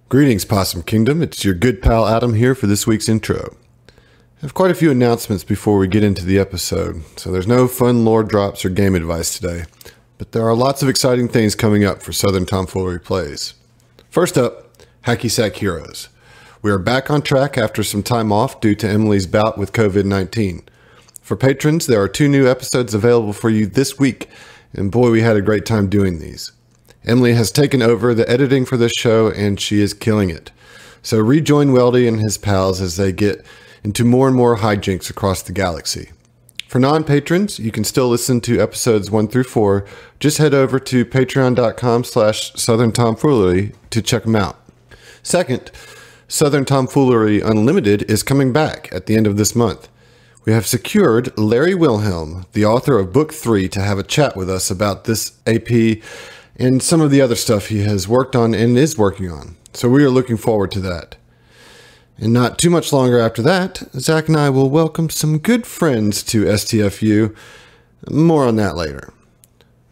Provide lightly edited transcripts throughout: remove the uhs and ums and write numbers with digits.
Greetings, Possum Kingdom. It's your good pal Adam here for this week's intro. I have quite a few announcements before we get into the episode, so there's no fun lore drops or game advice today, but there are lots of exciting things coming up for Southern Tomfoolery Plays. First up, Hacky Sack Heroes. We are back on track after some time off due to Emily's bout with COVID-19. For patrons, there are 2 new episodes available for you this week, and boy, we had a great time doing these. Emily has taken over the editing for this show, and she is killing it. So rejoin Weldy and his pals as they get into more and more hijinks across the galaxy. For non-patrons, you can still listen to episodes 1 through 4. Just head over to patreon.com/Southern Tomfoolery to check them out. Second, Southern Tomfoolery Unlimited is coming back at the end of this month. We have secured Larry Wilhelm, the author of Book 3, to have a chat with us about this AP and some of the other stuff he has worked on and is working on. So we are looking forward to that. And not too much longer after that, Zach and I will welcome some good friends to STFU. More on that later.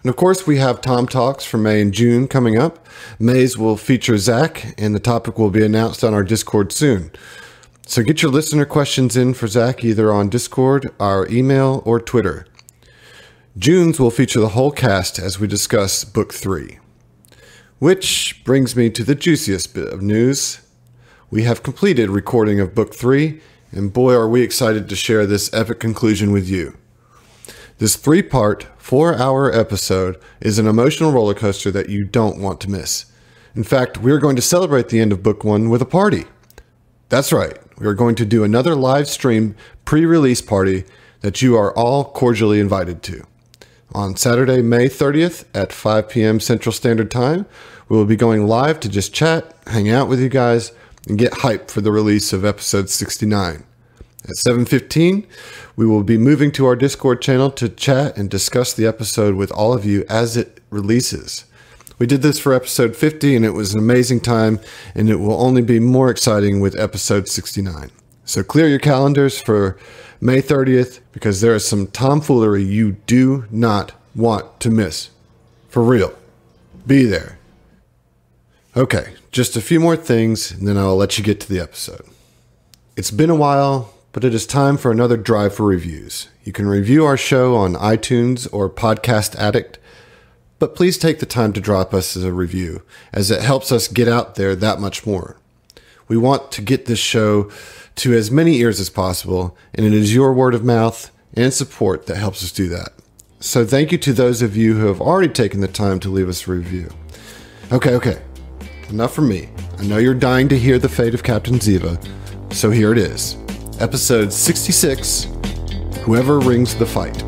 And of course, we have Tom Talks for May and June coming up. May's will feature Zach, and the topic will be announced on our Discord soon. So get your listener questions in for Zach either on Discord, our email, or Twitter. June's will feature the whole cast as we discuss Book 3. Which brings me to the juiciest bit of news. We have completed recording of Book 3, and boy are we excited to share this epic conclusion with you. This 3-part, 4-hour episode is an emotional roller coaster that you don't want to miss. In fact, we are going to celebrate the end of Book 1 with a party. That's right, we are going to do another live stream pre-release party that you are all cordially invited to. On Saturday, May 30th at 5 p.m. Central Standard Time, we will be going live to just chat, hang out with you guys, and get hyped for the release of episode 69. At 7:15, we will be moving to our Discord channel to chat and discuss the episode with all of you as it releases. We did this for episode 50, and it was an amazing time, and it will only be more exciting with episode 69. So clear your calendars for May 30th, because there is some tomfoolery you do not want to miss. For real. Be there. Okay, just a few more things, and then I'll let you get to the episode. It's been a while, but it is time for another drive for reviews. You can review our show on iTunes or Podcast Addict, but please take the time to drop us a review, as it helps us get out there that much more. We want to get this show to as many ears as possible, and it is your word of mouth and support that helps us do that. So thank you to those of you who have already taken the time to leave us a review. Okay. Enough from me. I know you're dying to hear the fate of Captain Ziva, so here it is. Episode 66, Whoever Rings the Fight.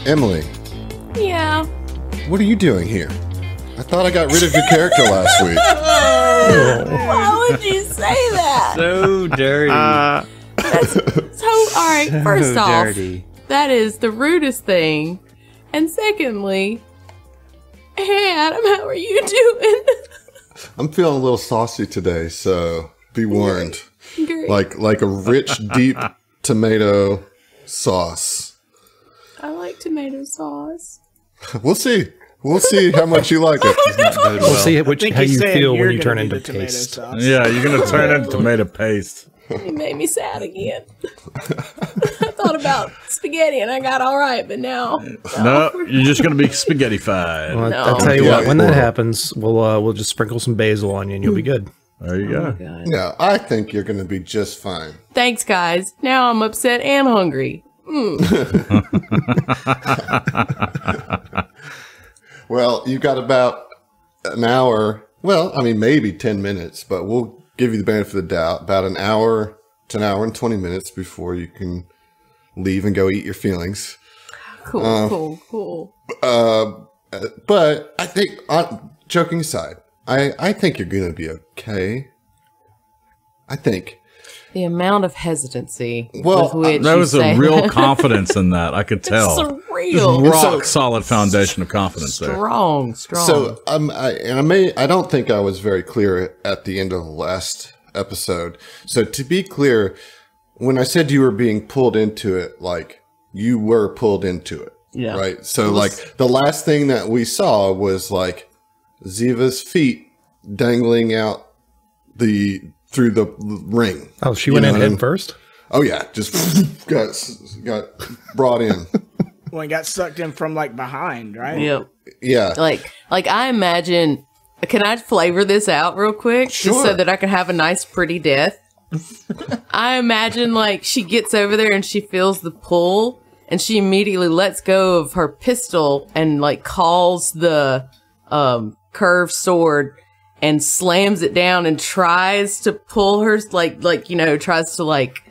Emily. Yeah. What are you doing here? I thought I got rid of your character last week. Why would you say that? So dirty. Alright, first off, dirty. that is the rudest thing. And secondly, hey Adam, how are you doing? I'm feeling a little saucy today, so be warned. Great. Like a rich, deep tomato sauce. I like tomato sauce. We'll see. We'll see how much you like it. We'll see how you said feel you're when you turn gonna be into the tomato paste. sauce. Yeah, you're going to turn into tomato paste. You made me sad again. I thought about spaghetti and I got all right, but now No, you're just going to be spaghettified. Well, No. I'll tell you Yeah, what, when that cool. happens, we'll just sprinkle some basil on you and you'll be good. There you go. God. Yeah, I think you're going to be just fine. Thanks, guys. Now I'm upset and hungry. Well, you've got about an hour. Well, I mean, maybe 10 minutes, but we'll give you the benefit of the doubt. About an hour to an hour and 20 minutes before you can leave and go eat your feelings. Cool. But I think, joking aside, I think you're going to be okay. I think. The amount of hesitancy Well, with which There you was say a real that. confidence in that. I could tell. It's surreal. Rock solid foundation of confidence there. Strong. So I don't think I was very clear at the end of the last episode. So to be clear, when I said you were being pulled into it, like you were pulled into it. Yeah. Right. So like the last thing that we saw was like Ziva's feet dangling out through the ring. Oh, she went in head first? Oh yeah, just got brought in. Well, it got sucked in from like behind, right? Yep. Yeah. Like I imagine. Can I flavor this out real quick, Sure. just so that I can have a nice, pretty death? I imagine like she gets over there and she feels the pull, and she immediately lets go of her pistol and like calls the curved sword and slams it down and tries to pull her tries to like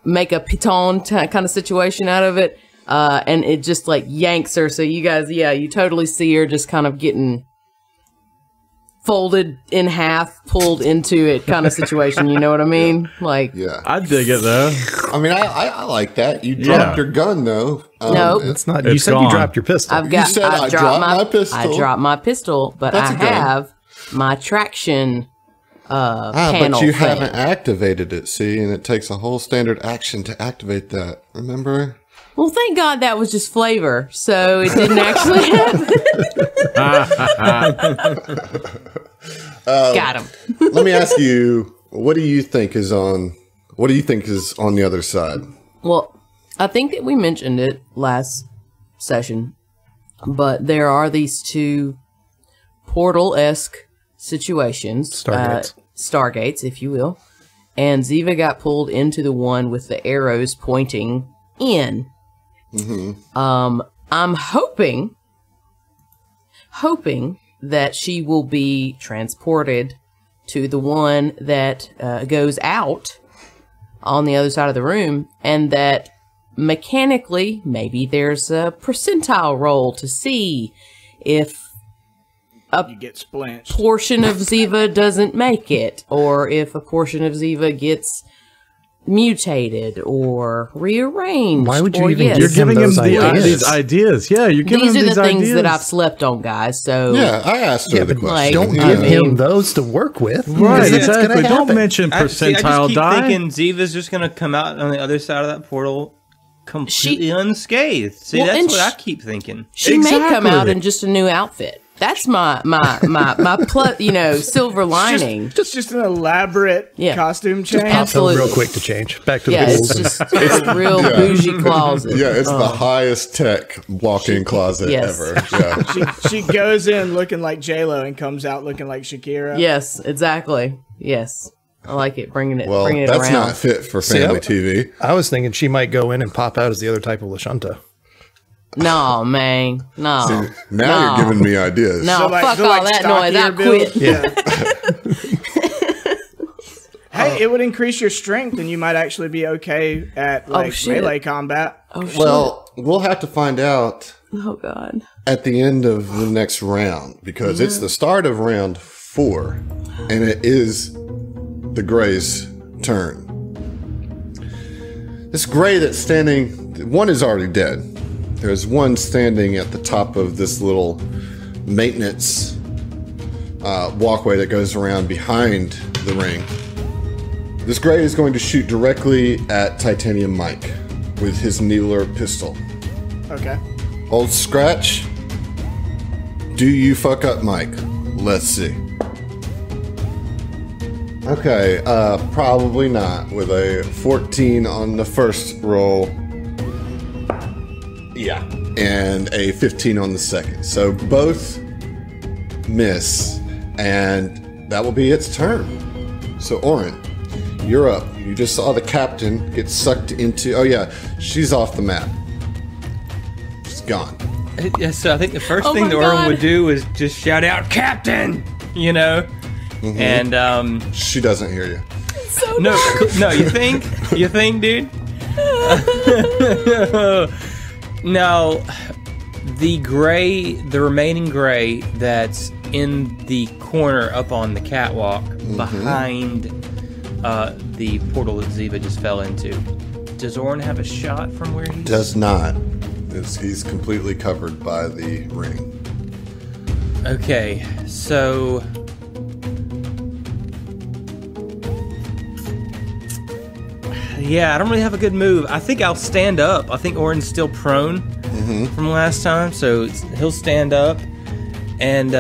make a piton kind of situation out of it, and it just like yanks her. So you guys, you totally see her just kind of getting folded in half, pulled into it kind of situation. You know what I mean? Like, Yeah. I dig it though. I mean, I like that. You dropped your gun though. Nope. It's not. It's You said gone. you dropped your pistol. I've got. said I I dropped my pistol. I dropped my pistol, but That's I a gun. have my traction panel. but you thing. haven't activated it, see, and it takes a whole standard action to activate that. Remember? Well, thank God that was just flavor, so it didn't actually happen. Got him. Let me ask you, what do you think is on the other side? Well, I think that we mentioned it last session, but there are these two portal-esque situations. Stargates. Stargates, if you will. And Ziva got pulled into the one with the arrows pointing in. Mm-hmm. I'm hoping that she will be transported to the one that goes out on the other side of the room, and that mechanically maybe there's a percentile roll to see if You get splinched. portion of Ziva doesn't make it, or if a portion of Ziva gets mutated or rearranged. Why would you or even yes. You're Give him giving him those ideas. these ideas. Yeah, you're giving These him are these the things ideas. that I've slept on, guys. So Yeah, I asked her Yeah, the but, question. Don't Yeah. give I him mean- those to work with. Right, because it's gonna exactly. Don't happen. mention I just percentile keep die. thinking Ziva's just going to come out on the other side of that portal completely unscathed. See, Well, and that's what I keep thinking. she may come Exactly. out in just a new outfit. That's my silver lining. It's just an elaborate Yeah. costume change. Pop home Absolutely. real quick to change. Back to Yeah, the it's rules. just a real bougie closet. Yeah, it's the highest tech walk-in closet Yes. ever. Yeah. She goes in looking like J-Lo and comes out looking like Shakira. Yes, exactly. Yes, I like it. Bringing it, Well, bringing it that's around. not fit for family TV. I was thinking she might go in and pop out as the other type of Lashunta. No, man, no. Now you're giving me ideas. No, So, like- fuck so, all like, that noise. I stockier build? quit. Yeah. Hey, it would increase your strength, and you might actually be okay at like shit. melee combat. Oh shit. Well, we'll have to find out Oh god. at the end of the next round, because it's the start of round 4, and it is the Gray's turn. This Gray that's standing, one is already dead. There's one standing at the top of this little maintenance walkway that goes around behind the ring. This Gray is going to shoot directly at Titanium Mike with his needler pistol. Okay. Old Scratch, do you fuck up Mike? Let's see. Okay, probably not. With a 14 on the first roll. Yeah. And a 15 on the second. So both miss, and that will be its turn. So Orin, you're up. You just saw the captain get sucked into... Oh yeah, she's off the map. She's gone. Yeah, so I think the first Oh thing my the Orm God. would do is just shout out, "Captain!" You know? And, She doesn't hear you. So no, you think? You think, dude? No, the remaining gray that's in the corner up on the catwalk behind the portal that Ziva just fell into. Does Orn have a shot from where he's... Does not. He's completely covered by the ring. Okay, so... Yeah, I don't really have a good move. I think I'll stand up. I think Orn's still prone from last time, so he'll stand up, and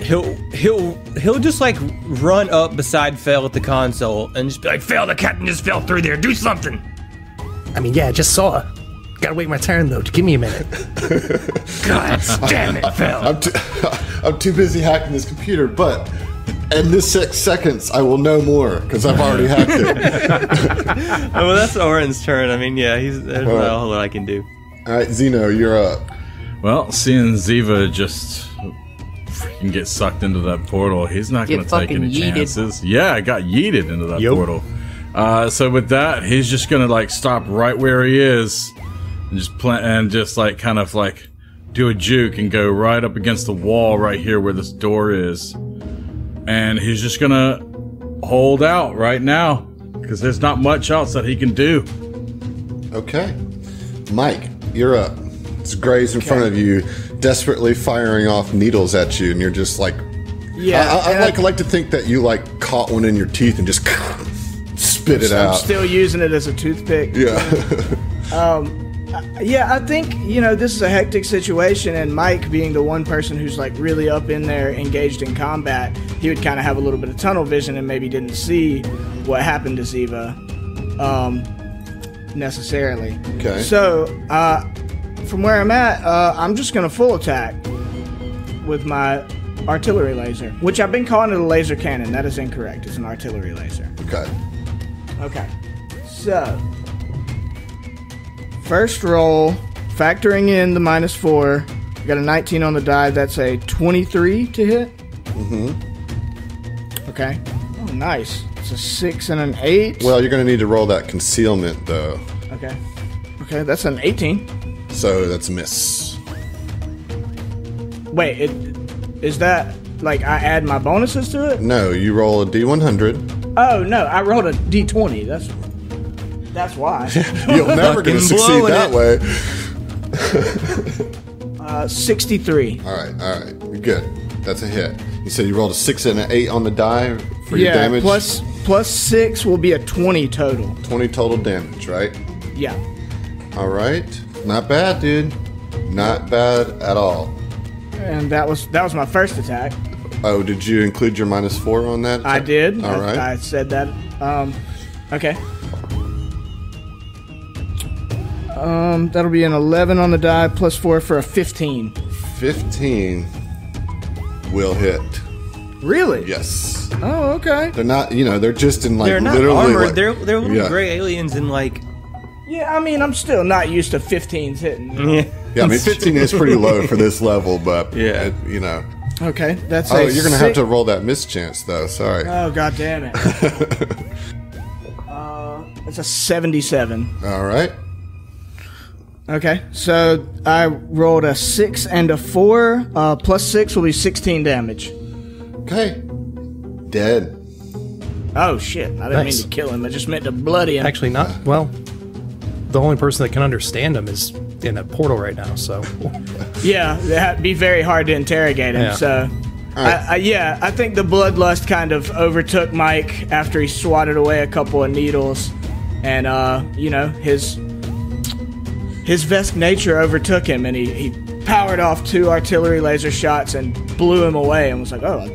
he'll just like run up beside Fel at the console and just be like, "Fel, the captain just fell through there. Do something." I mean, yeah, I just saw it. Gotta wait my turn, though. Give me a minute. God damn it, Fel. I'm too busy hacking this computer, but in this 6 seconds, I will know more because I've already hacked it. Oh, well, that's Oren's turn. I mean, yeah, there's not a whole lot I can do. All right, Zeno, you're up. Well, seeing Ziva just freaking get sucked into that portal, he's not going Get to take fucking any yeeted. chances. Yeah, I got yeeted into that Yup. portal. So with that, he's just going to like stop right where he is and just like kind of like do a juke and go right up against the wall right here where this door is. And he's just going to hold out right now because there's not much else that he can do. Okay. Mike, you're up. It's Gray's in front of you, desperately firing off needles at you, and you're just like... Yeah. I like to think that you like caught one in your teeth and just spit it I'm out. still using it as a toothpick. Yeah. Yeah, I think, this is a hectic situation, and Mike, being the one person who's like really up in there engaged in combat, he would kind of have a little bit of tunnel vision and maybe didn't see what happened to Ziva necessarily. Okay. So, from where I'm at, I'm just going to full attack with my artillery laser, which I've been calling it a laser cannon. That is incorrect. It's an artillery laser. Okay. Okay. So, first roll, factoring in the -4, got a 19 on the die. That's a 23 to hit. Okay. Oh, nice. It's a 6 and an 8. Well, you're going to need to roll that concealment, though. Okay. Okay, that's an 18. So that's a miss. Wait, is that like I add my bonuses to it? No, you roll a D100. Oh no, I rolled a D20. That's why. You're never going to succeed blowing that way. 63. All right. You're good. That's a hit. You said you rolled a 6 and an 8 on the die for your damage? plus 6 will be a 20 total. 20 total damage, right? Yeah. All right. Not bad, dude. Not bad at all. And that was my first attack. Oh, did you include your -4 on that? I did. All right. I said that. Okay. That'll be an 11 on the die, +4 for a 15. 15 will hit. Really? Yes. Oh, okay. They're not, they're just in like They're not literally. armored. like- They're little Yeah. gray aliens in like... Yeah, I mean, I'm still not used to 15s hitting. Yeah, I mean, 15 is pretty low for this level, but Yeah. Okay, that's Oh, a you're gonna have six- to roll that mischance though. Sorry. Oh, god damn it. It's a 77. All right. Okay, so I rolled a 6 and a 4. +6 will be 16 damage. Okay. Dead. Oh shit! I didn't Nice. mean to kill him. I just meant to bloody him. Actually, not. Well, the only person that can understand him is in a portal right now, so. Yeah, that'd be very hard to interrogate him. Yeah. So, I think the bloodlust kind of overtook Mike after he swatted away a couple of needles, and his Vesk nature overtook him, and he powered off 2 artillery laser shots and blew him away, and was like, "Oh, I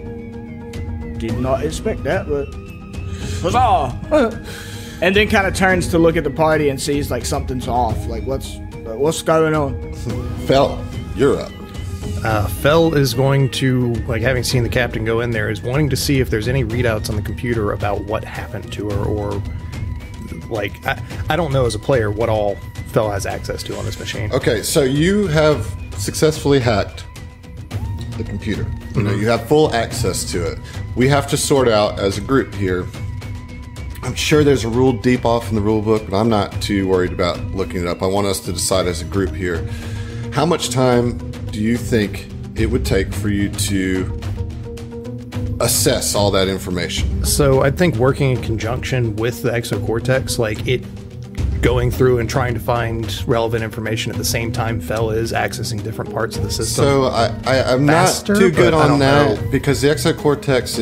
did not expect that, but huzzah!" And then kind of turns to look at the party and sees like something's off. Like what's going on? Fel, you're up. Fel is going to, like, having seen the captain go in there, is wanting to see if there's any readouts on the computer about what happened to her, or, like, I don't know as a player what all Fel has access to on this machine. Okay, so you have successfully hacked the computer. You know, you have full access to it. We have to sort out as a group here. I'm sure there's a rule deep off in the rule book, but I'm not too worried about looking it up. I want us to decide as a group here. How much time do you think it would take for you to assess all that information? So I think working in conjunction with the exocortex, like it going through and trying to find relevant information at the same time Fel is accessing different parts of the system. So I'm Faster, not too good but I on don't that know. because the exocortex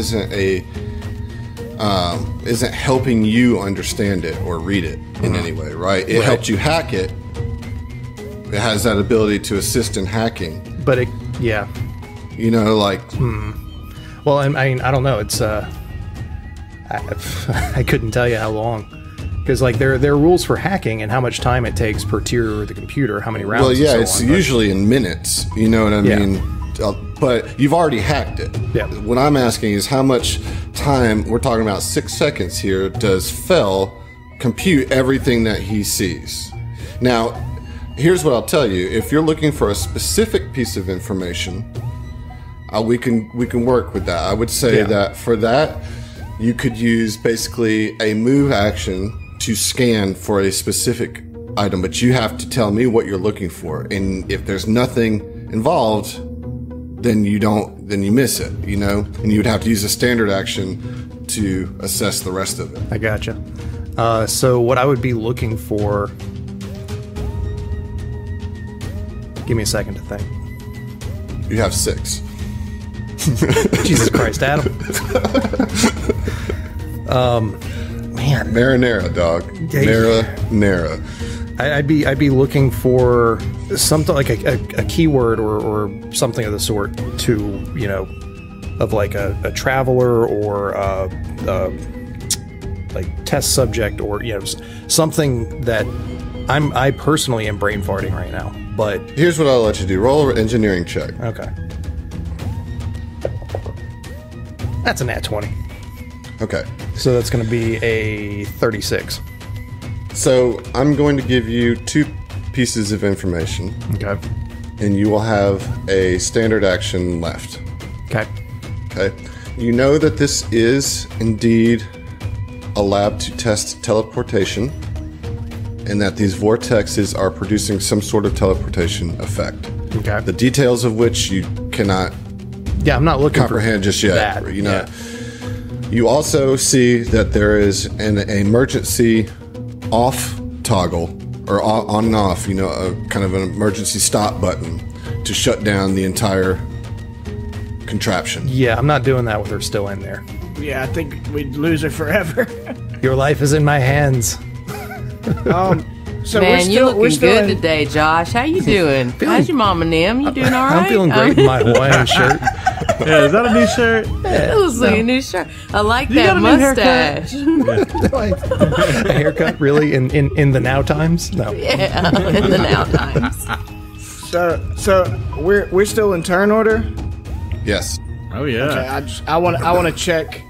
isn't helping you understand it or read it in any way, right? It helped you hack it. It has that ability to assist in hacking. But it, yeah. You know, like Well, I mean, I don't know. It's I couldn't tell you how long. Because like there are rules for hacking and how much time it takes per tier of the computer, how many rounds. well, yeah, and it's so on, but- usually in minutes. You know what I Yeah. mean? But you've already hacked it. Yeah. What I'm asking is how much time, we're talking about 6 seconds here, does Fel compute everything that he sees? Now, here's what I'll tell you. If you're looking for a specific piece of information, we can work with that. I would say that for that, you could use basically a move action to scan for a specific item, but you have to tell me what you're looking for. And if there's nothing involved, then you miss it, you know? And you would have to use a standard action to assess the rest of it. I gotcha. So what I would be looking for... Give me a second to think. You have 6. Jesus Christ, Adam. Man, Marinara, dog. Yeah. Marinara. I'd be looking for something like a keyword or something of the sort to, you know, of like a traveler or like test subject or, you know, something that I personally am brain farting right now. But Here's what I'll let you do. Roll an engineering check. okay, that's a nat 20. Okay. So that's going to be a 36. So I'm going to give you 2 pieces of information, Okay. and you will have a standard action left. Okay. Okay. You know that this is indeed a lab to test teleportation, and that these vortexes are producing some sort of teleportation effect. Okay. The details of which you cannot Yeah, I'm not looking comprehend for just yet. that. You know. Yeah. You also see that there is an emergency off toggle, or on and off, you know, a kind of an emergency stop button to shut down the entire contraption. Yeah, I'm not doing that with her still in there. Yeah, I think we'd lose her forever. Your life is in my hands. So Man, you we're looking still good in, today, Josh. How you doing? How's your mom and them? You doing all right? I'm feeling great in my Hawaiian shirt. Yeah, is that a new shirt? That looks like a new shirt. I like got that a new haircut? mustache. A haircut, really? In the now times? No. Yeah, in the now times. so we're still in turn order. Yes. Oh yeah. Okay, I want to check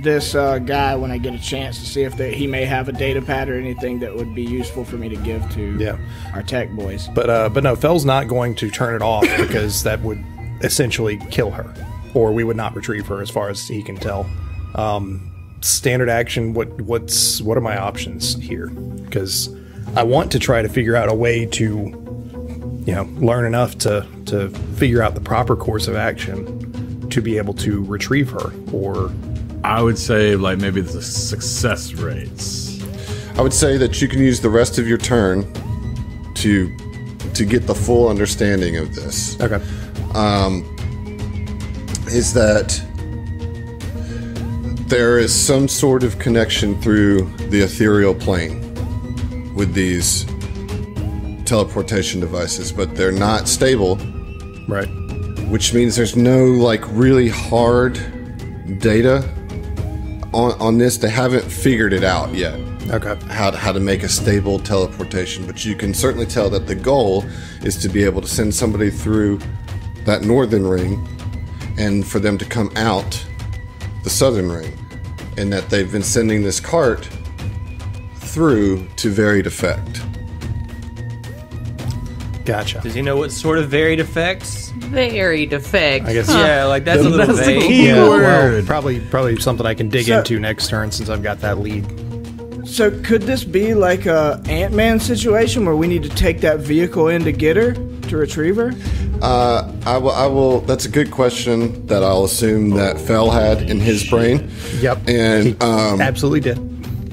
this guy when I get a chance to see if he may have a data pad or anything that would be useful for me to give to our tech boys. But no, Fel's not going to turn it off because that would essentially kill her, or we would not retrieve her, as far as he can tell. Standard action. What are my options here? Because I want to try to figure out a way to, you know, learn enough to figure out the proper course of action to be able to retrieve her, or I would say like maybe the success rates. I would say that you can use the rest of your turn to get the full understanding of this. okay. Is that there is some sort of connection through the ethereal plane with these teleportation devices, but they're not stable, Right. which means there's no like really hard data on this. They haven't figured it out yet. Okay. How to make a stable teleportation, but you can certainly tell that the goal is to be able to send somebody through that northern ring and for them to come out the southern ring, and that they've been sending this cart through to varied effect. Gotcha. Does he know what sort of varied effects? Varied effect. I guess Yeah, like that's a little That's the vague. key Yeah, well, word. probably something I can dig So- into next turn since I've got that lead. So could this be like a Ant-Man situation where we need to take that vehicle in to get her, to retrieve her? I will. That's a good question that I'll assume that Fell had in his brain. Yep. And He absolutely did.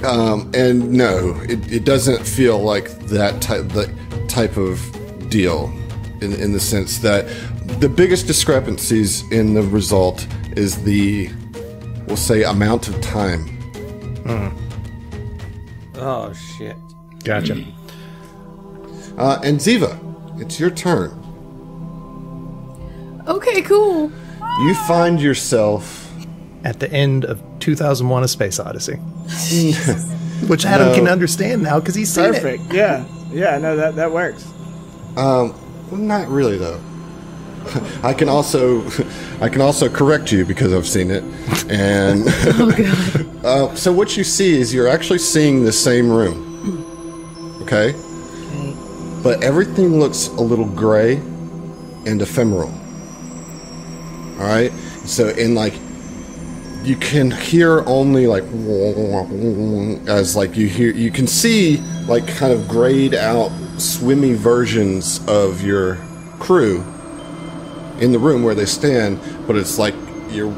and no, it doesn't feel like that type of deal, in the sense that the biggest discrepancies in the result is we'll say, amount of time. Oh shit. Gotcha. And Ziva, it's your turn. Okay, cool. You find yourself. At the end of 2001: A Space Odyssey, which Adam can understand now because he's seen it. Perfect. Yeah. Yeah, no, that works. Well, not really though. I can also correct you because I've seen it. And so what you see is you're actually seeing the same room. Okay? But everything looks a little gray and ephemeral. All right? So you can hear only as you can see like kind of grayed out swimmy versions of your crew in the room where they stand, but it's like you're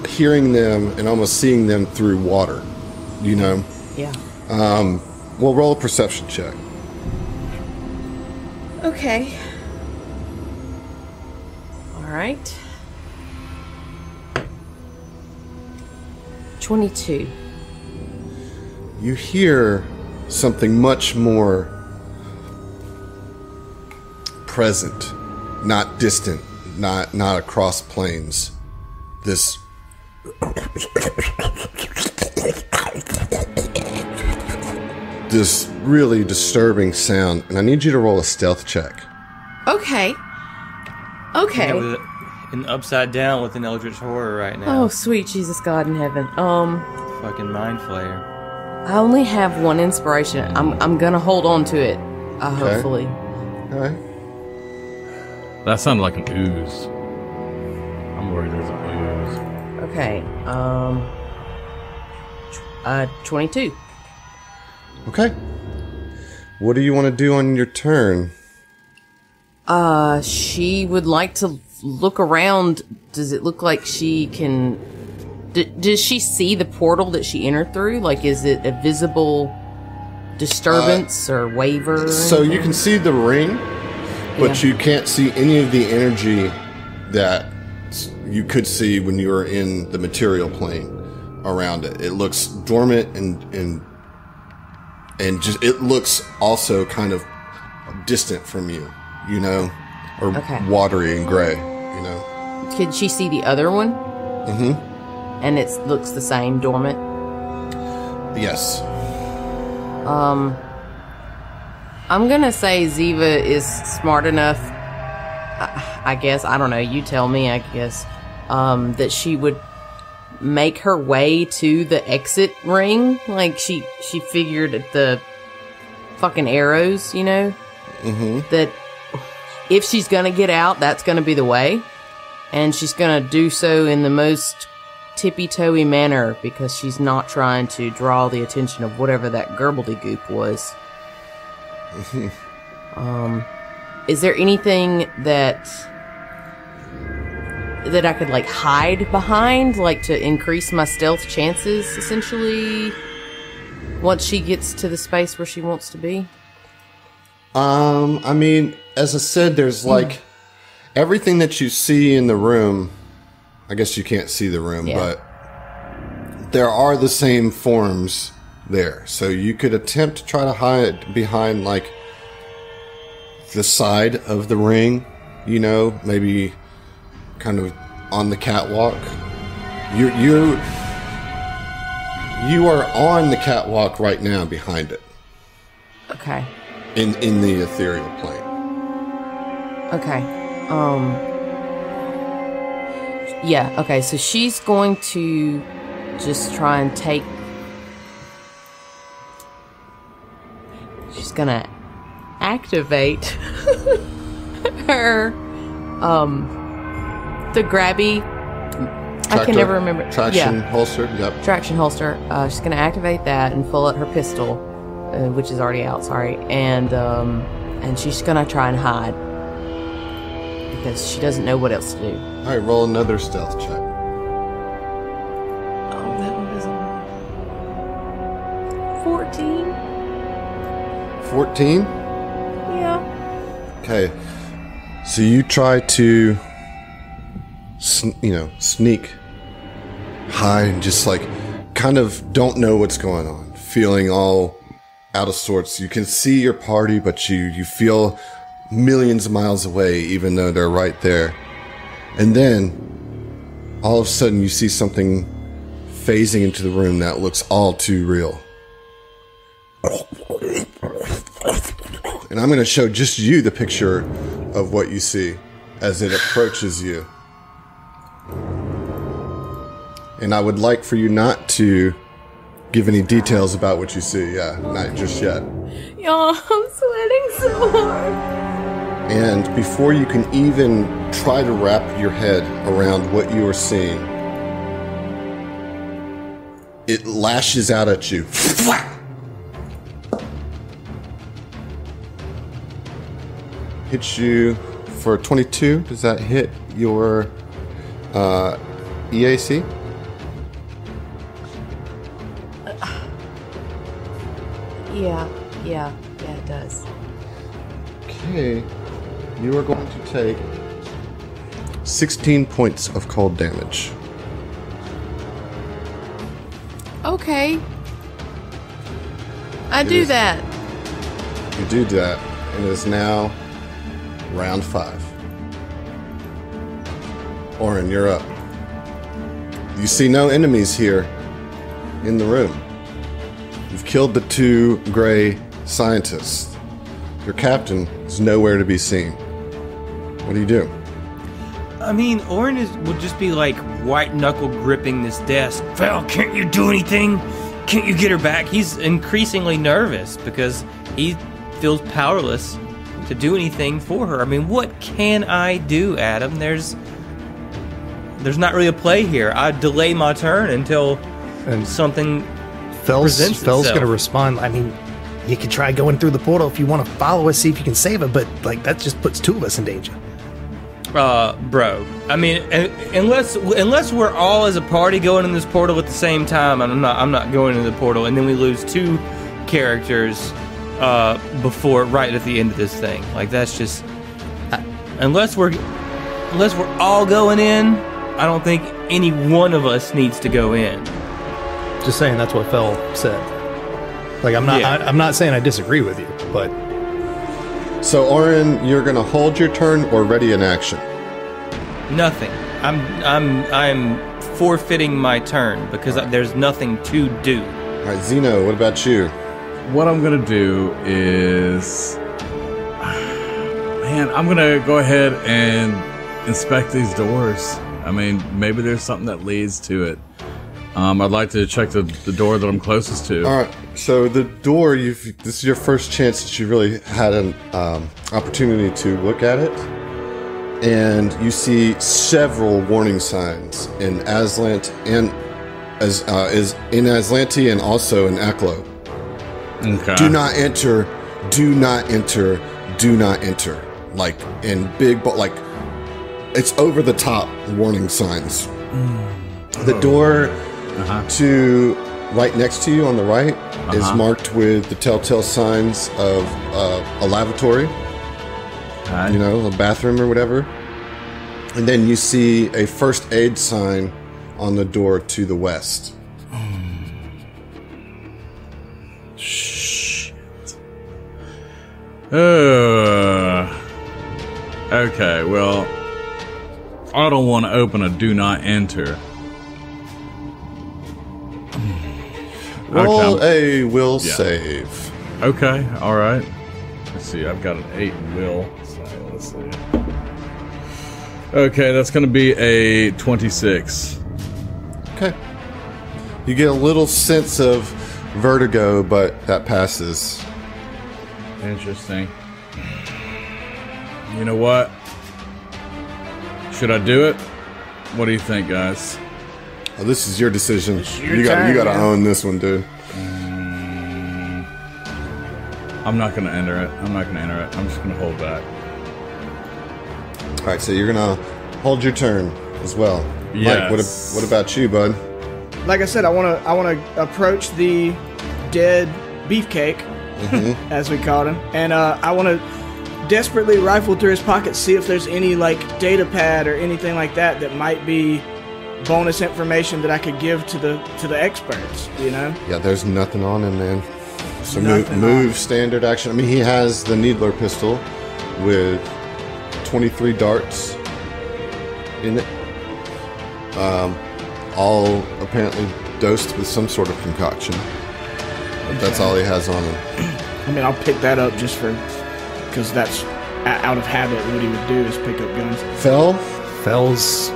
hearing them and almost seeing them through water, you know? Yeah. We'll roll a perception check. Okay. All right. 22. You hear something much more present, not distant, not across planes. This really disturbing sound, and I need you to roll a stealth check. Okay. Okay. Yeah, with an upside down with an eldritch horror right now. Oh, sweet Jesus God in heaven. Fucking mind flayer. I only have one inspiration. I'm gonna hold on to it. Hopefully. All right. That sounded like an ooze. I'm worried there's an ooze. Okay. 22. Okay. What do you want to do on your turn? She would like to look around. Does it look like she can... does she see the portal that she entered through? Like, is it a visible disturbance or waiver? Or So anything? you can see the ring, but Yeah. you can't see any of the energy that you could see when you were in the material plane around it. It looks dormant and just it looks also kind of distant from you, you know, or Okay. watery and gray, you know. Can she see the other one? Mm-hmm. And it looks the same, dormant? Yes. I'm gonna say Ziva is smart enough, I guess, I don't know, you tell me, I guess, that she would make her way to the exit ring. Like, she figured at the fucking arrows, you know? Mm-hmm. That if she's gonna get out, that's gonna be the way. And she's gonna do so in the most tippy-toey manner because she's not trying to draw the attention of whatever that gobbledygook was. Is there anything that I could like hide behind, like to increase my stealth chances, essentially, once she gets to the space where she wants to be? I mean, as I said, there's like everything that you see in the room. I guess you can't see the room, Yeah. but there are the same forms there. So you could attempt to try to hide behind like the side of the ring, you know, maybe kind of on the catwalk. You are on the catwalk right now behind it Okay. in the ethereal plane. Okay. Yeah, okay, so she's going to just try and take... She's gonna activate her the grabby. I can never remember. Traction holster. Yep. Traction holster. She's going to activate that and pull out her pistol, which is already out. Sorry, and she's going to try and hide because she doesn't know what else to do. All right, roll another stealth check. Oh, that one doesn't work. 14. 14. Yeah. Okay. So you try to, sneak, hide, and just like kind of don't know what's going on, feeling all out of sorts. You can see your party, but you feel millions of miles away, even though they're right there. And then all of a sudden you see something phasing into the room that looks all too real. And I'm going to show just you the picture of what you see as it approaches you. And I would like for you not to give any details about what you see. Yeah, not just yet. Y'all, I'm sweating so hard. And before you can even try to wrap your head around what you are seeing, it lashes out at you. Hits you for 22. Does that hit your EAC? Yeah, it does. Okay, you are going to take 16 points of cold damage. Okay. I do that. You do that, and it is now round 5. Orin, you're up. You see no enemies here in the room. You've killed the 2 gray scientists. Your captain is nowhere to be seen. What do you do? I mean, Orin would just be like white knuckle gripping this desk. Val, can't you do anything? Can't you get her back? He's increasingly nervous because he feels powerless to do anything for her. I mean, what can I do, Adam? There's not really a play here. I delay my turn until something presents itself. Fel's going to respond. I mean, you could try going through the portal if you want to follow us, see if you can save it, but like that just puts 2 of us in danger. Bro. I mean, unless we're all as a party going in this portal at the same time, I'm not going into the portal, and then we lose 2 characters right at the end of this thing. Like that's just unless we're all going in, I don't think any one of us needs to go in. Just saying, that's what Fel said. Like I'm not saying I disagree with you, but So Orin, you're gonna hold your turn or ready in action? Nothing. I'm forfeiting my turn because there's nothing to do. All right, Zeno, what about you? What I'm gonna do is, man, I'm gonna go ahead and inspect these doors. I mean, maybe there's something that leads to it. I'd like to check the door that I'm closest to. All right, so the door, this is your first chance that you really had an opportunity to look at it. And you see several warning signs in Aslant and in Aslanti and also in Aklo. Okay. Do not enter, do not enter, do not enter. Like in big, like it's over the top warning signs. The door to right next to you on the right is marked with the telltale signs of a lavatory. You know, a bathroom or whatever. And then you see a first aid sign on the door to the west. Shit. Okay, well, I don't want to open a do not enter. Roll a will save. Okay, alright. Let's see, I've got an 8 in will. So let's see. Okay, that's going to be a 26. Okay. You get a little sense of vertigo, but that passes. Interesting. You know what? Should I do it? What do you think, guys? Oh, this is your decision. your You turn, got to man. own this one, dude. I'm not going to enter it. I'm just going to hold back. All right, so you're going to hold your turn as well. Yes. Mike, what about you, bud? Like I said, I want to approach the dead beefcake, as we called him, and I want to desperately rifle through his pockets, see if there's any like data pad or anything like that that might be bonus information that I could give to the experts. You know? Yeah, there's nothing on him, man. So Nothing move standard action. I mean, he has the Needler pistol with 23 darts in it. All apparently dosed with some sort of concoction. But that's all he has on him. I mean, I'll pick that up just because that's out of habit. What he would do is pick up guns. Fell's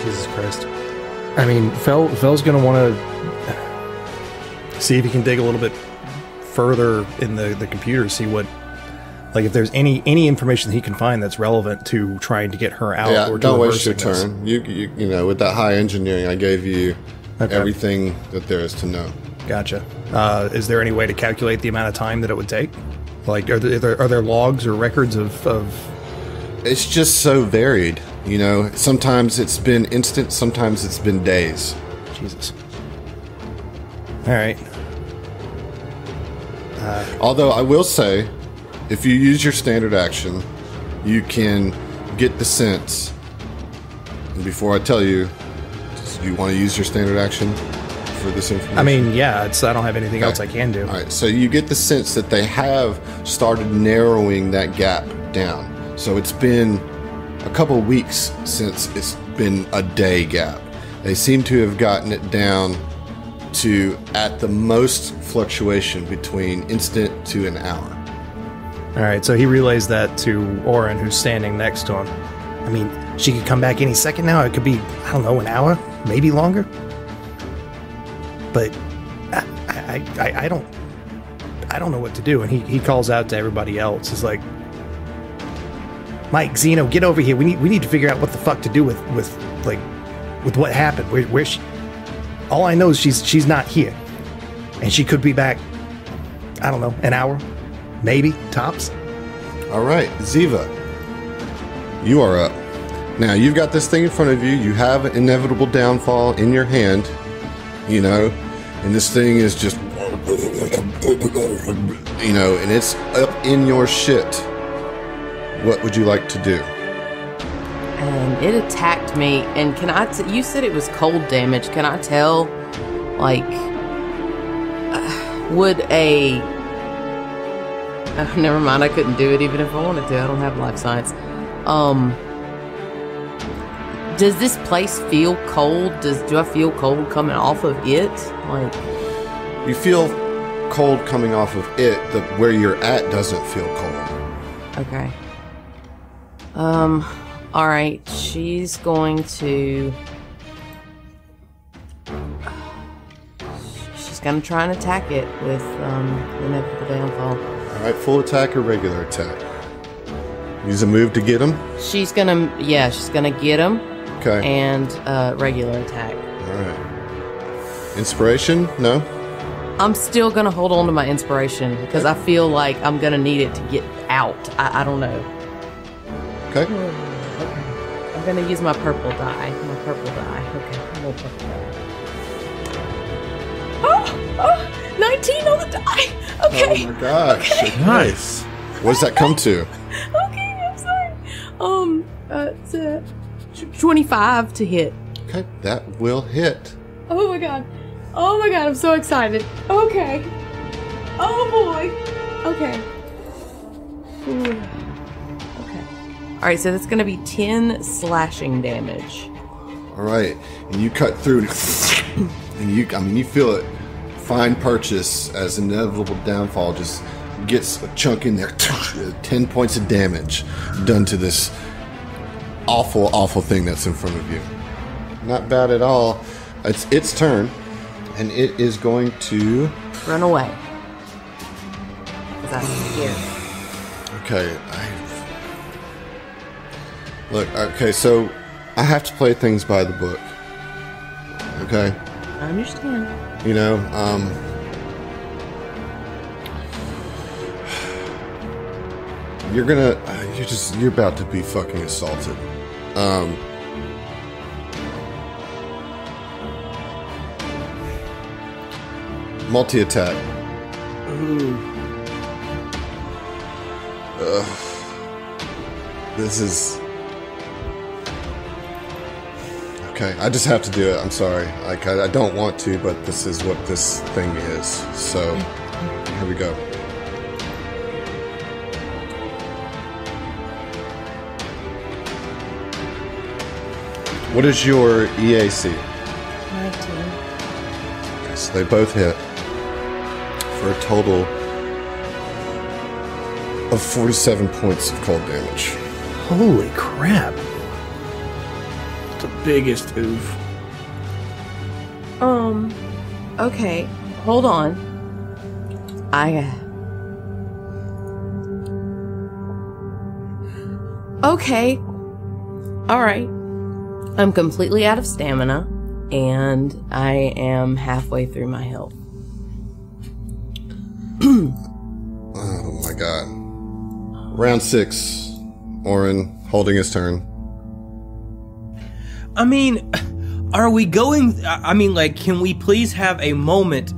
Jesus Christ. I mean, Fell's gonna want to see if he can dig a little bit further in the computer, see what, like, if there's any information that he can find that's relevant to trying to get her out. Yeah, or to don't waste your reversing this. turn. You know, with that high engineering, I gave you everything that there is to know. Gotcha. Is there any way to calculate the amount of time that it would take? Like, are there logs or records of? It's just so varied. You know, sometimes it's been instant, sometimes it's been days. Jesus. All right. Although I will say, if you use your standard action, you can get the sense. And before I tell you, do you want to use your standard action for this information? I mean, yeah. I don't have anything else I can do. All right, so you get the sense that they have started narrowing that gap down. So it's been a couple weeks since it's been a day gap. They seem to have gotten it down to, at the most, fluctuation between instant to an hour. All right, so he relays that to Oren, who's standing next to him. I mean, she could come back any second now. It could be, I don't know, an hour, maybe longer. But I don't know what to do. And he calls out to everybody else. He's like, Mike, Zeno, get over here. We need to figure out what the fuck to do with what happened. Where's she? All I know is she's not here, and she could be back. I don't know, an hour, maybe tops. All right, Ziva, you are up. Now, you've got this thing in front of you. You have an inevitable downfall in your hand, you know, and this thing is just, you know, and it's up in your shit. What would you like to do? And it attacked me. And can I? You said it was cold damage. Can I tell? Like, would a? Never mind. I couldn't do it even if I wanted to. I don't have life science. Does this place feel cold? Do I feel cold coming off of it? Like, You feel cold coming off of it. Where you're at doesn't feel cold. okay. All right. She's going to. She's gonna try and attack it with the inevitable downfall. All right, full attack or regular attack? Use a move to get him. She's gonna get him Okay. and regular attack. All right. Inspiration? No. I'm still gonna hold on to my inspiration because I feel like I'm gonna need it to get out. I don't know. Okay. I'm gonna use my purple die. My purple die. Okay. I'm gonna purple die. Oh, 19 on the die. Okay. Oh my gosh. Okay. Nice. What does that come to? Okay, I'm sorry. It's 25 to hit. Okay, that will hit. Oh my god. Oh my god, I'm so excited. Okay. Oh boy. Okay. Ooh. Okay. Alright, so that's gonna be 10 slashing damage. All right, and you cut through, and you feel it. Fine purchase as inevitable downfall just gets a chunk in there. 10 points of damage done to this awful, awful thing that's in front of you. Not bad at all. It's its turn, and it is going to. Run away. Because I'm scared. Okay, Look, okay, so I have to play things by the book. Okay? I understand. You know, you're about to be fucking assaulted. Multi-attack. This is... Okay, I just have to do it. I'm sorry. Like, I don't want to, but this is what this thing is. So, here we go. What is your EAC? 19. Okay, so they both hit for a total of 47 points of cold damage. Holy crap. The biggest oof. Okay. Hold on. Okay. Alright. I'm completely out of stamina, and I am halfway through my health. Oh my god. Round 6. Orin holding his turn. I mean, are we going... I mean, like, can we please have a moment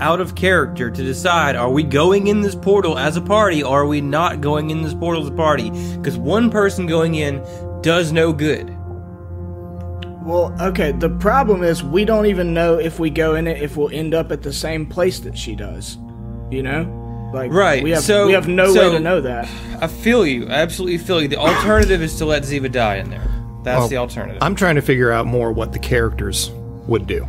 out of character to decide, are we going in this portal as a party, or are we not going in this portal as a party? Because one person going in does no good. Well, okay, the problem is we don't even know if we go in it if we'll end up at the same place that she does. You know? Like, Right, we have so no way to know that. I feel you. I absolutely feel you. The alternative is to let Ziva die in there. That's the alternative. I'm trying to figure out more what the characters would do.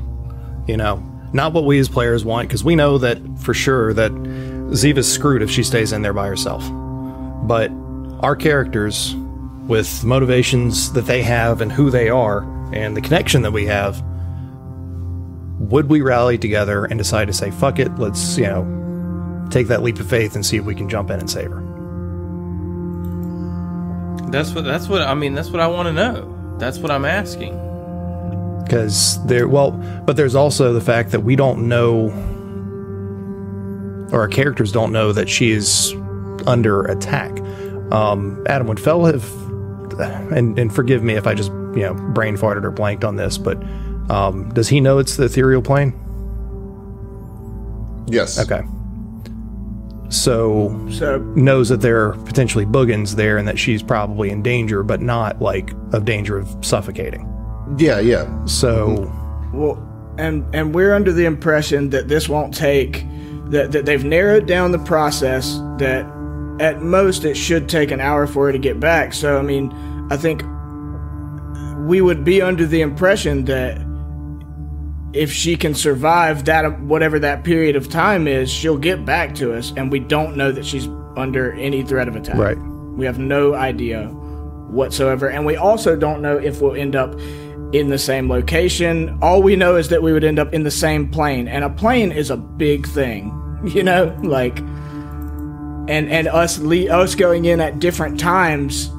You know, not what we as players want, because we know that for sure that Ziva's screwed if she stays in there by herself. But our characters, with motivations that they have and who they are, and the connection that we have, would we rally together and decide to say, fuck it, let's, you know, take that leap of faith and see if we can jump in and save her? That's what I mean. That's what I want to know. That's what I'm asking. Because but there's also the fact that we don't know, or our characters don't know, that she is under attack. Adam, would Fell have, and forgive me if I just, you know, brain farted or blanked on this, but does he know it's the ethereal plane? Yes. Okay. So knows that there are potentially boogans there and that she's probably in danger, but not like of danger of suffocating. Yeah. So, Well, and we're under the impression that this won't take, that they've narrowed down the process, that at most it should take an hour for her to get back. So, I mean, I think we would be under the impression that if she can survive that, whatever that period of time is, she'll get back to us, and we don't know that she's under any threat of attack. right. We have no idea whatsoever, and we also don't know if we'll end up in the same location. All we know is that we would end up in the same plane, and a plane is a big thing, you know, like, and us going in at different times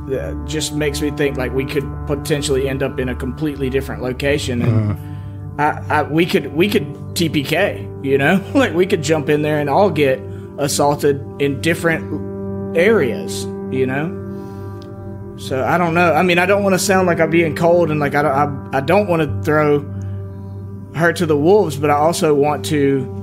just makes me think like we could potentially end up in a completely different location, and we could TPK, you know, like we could jump in there and all get assaulted in different areas, you know. So I don't know. I mean, I don't want to sound like I'm being cold, and like I don't want to throw her to the wolves, but I also want to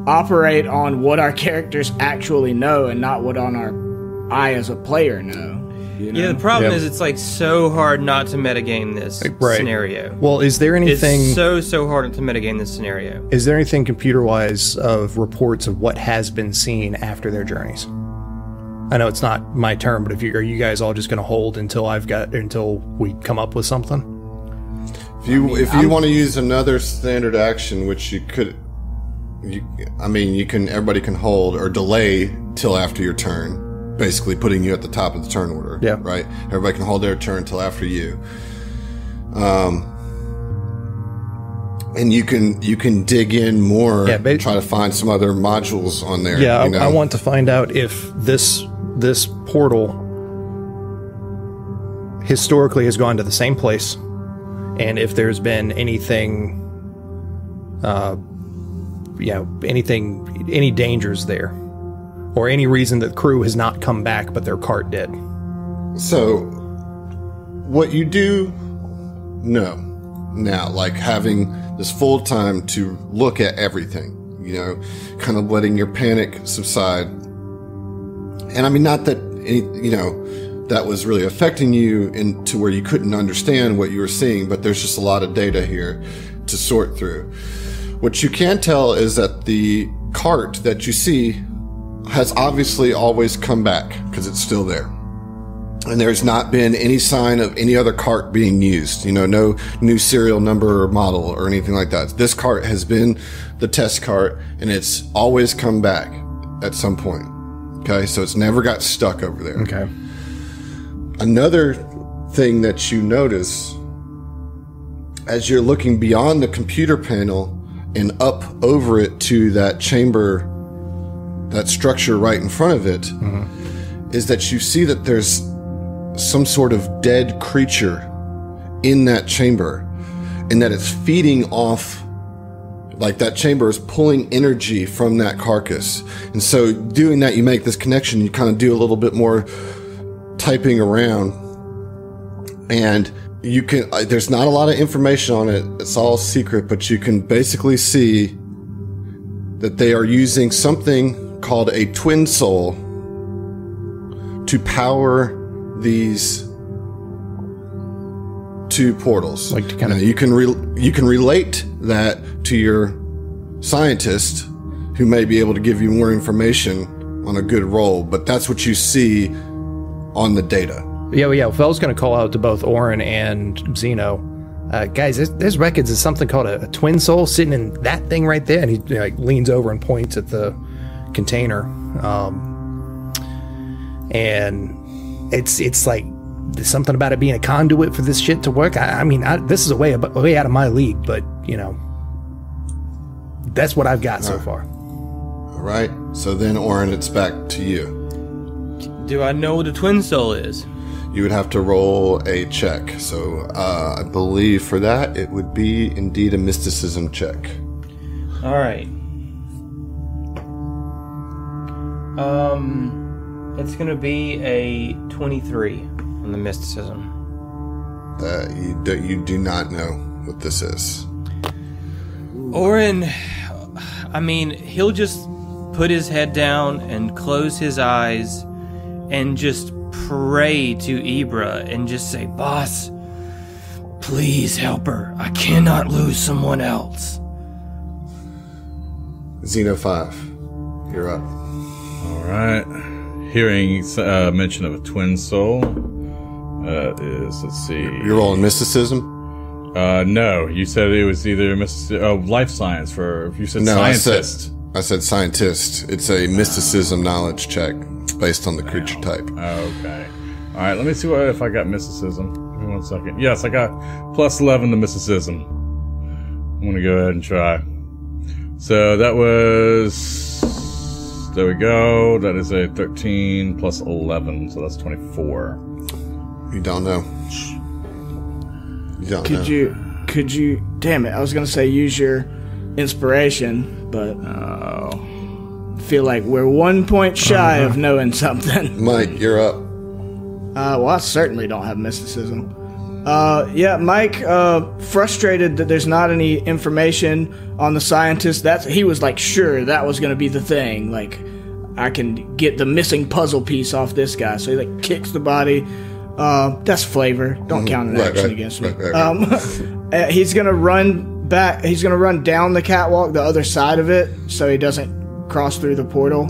operate on what our characters actually know and not what I as a player know. You know? Yeah, the problem is it's like so hard not to metagame this scenario. Well, is there anything... It's so hard to metagame this scenario. Is there anything computer-wise of reports of what has been seen after their journeys? I know it's not my turn, but are you guys all just going to hold until we come up with something? If you want to use another standard action, which you could, everybody can hold or delay till after your turn. Basically putting you at the top of the turn order. Yeah. Right? Everybody can hold their turn till after you. And you can dig in more, try to find some other modules on there. Yeah, you know? I want to find out if this portal historically has gone to the same place, and if there's been anything, any dangers there, or any reason that the crew has not come back but their cart did. So, what you do know now, like having this full time to look at everything, kind of letting your panic subside. And I mean, not that that was really affecting you to where you couldn't understand what you were seeing, but there's just a lot of data here to sort through. What you can tell is that the cart that you see has obviously always come back because it's still there. And there's not been any sign of any other cart being used, no new serial number or model or anything like that. This cart has been the test cart, and it's always come back at some point. Okay, so it's never got stuck over there. Okay. Another thing that you notice as you're looking beyond the computer panel and up over it to that chamber, that structure right in front of it, is that you see that there's some sort of dead creature in that chamber, and that it's feeding off, like that chamber is pulling energy from that carcass. And so doing that, you make this connection, you kind of do a little bit more typing around, and you can, there's not a lot of information on it, it's all secret, but you can basically see that they are using something called a twin soul to power these two portals. Like to kind of, you can relate that to your scientist, who may be able to give you more information on a good roll, but that's what you see on the data. Yeah. Fel's going to call out to both Orin and Zeno. Guys, there's records of something called a twin soul sitting in that thing right there, and he leans over and points at the container. And it's like there's something about it being a conduit for this shit to work. I mean, this is a way out of my league, but that's what I've got so far. All right. So then, Orin, it's back to you. Do I know what a twin soul is? You would have to roll a check. So I believe for that it would be indeed a mysticism check. All right. It's going to be a 23 on the mysticism. You do not know what this is. Orin, I mean, he'll just put his head down and close his eyes and just pray to Ibra and just say, "Boss, please help her. I cannot lose someone else." Xeno 5, you're up. All right. Hearing mention of a twin soul, is, let's see. You're rolling mysticism? No, you said it was either life science you said scientist. I said scientist. It's a mysticism knowledge check based on the creature type. Okay. All right, let me see if I got mysticism. Give me 1 second. Yes, I got plus 11 to mysticism. I'm going to go ahead and try. So that was... There we go. That is a 13 plus 11, so that's 24. You don't know. You don't know. Could you... Damn it, I was going to say use your inspiration, but... I feel like we're 1 point shy of knowing something. Mike, you're up. Well, I certainly don't have mysticism. Yeah, Mike, frustrated that there's not any information on the scientist. He was like, sure, that was going to be the thing. Like, I can get the missing puzzle piece off this guy. So he like kicks the body. That's flavor. Don't count an action against me. Right. He's going to run back. He's going to run down the catwalk, the other side of it, so he doesn't cross through the portal.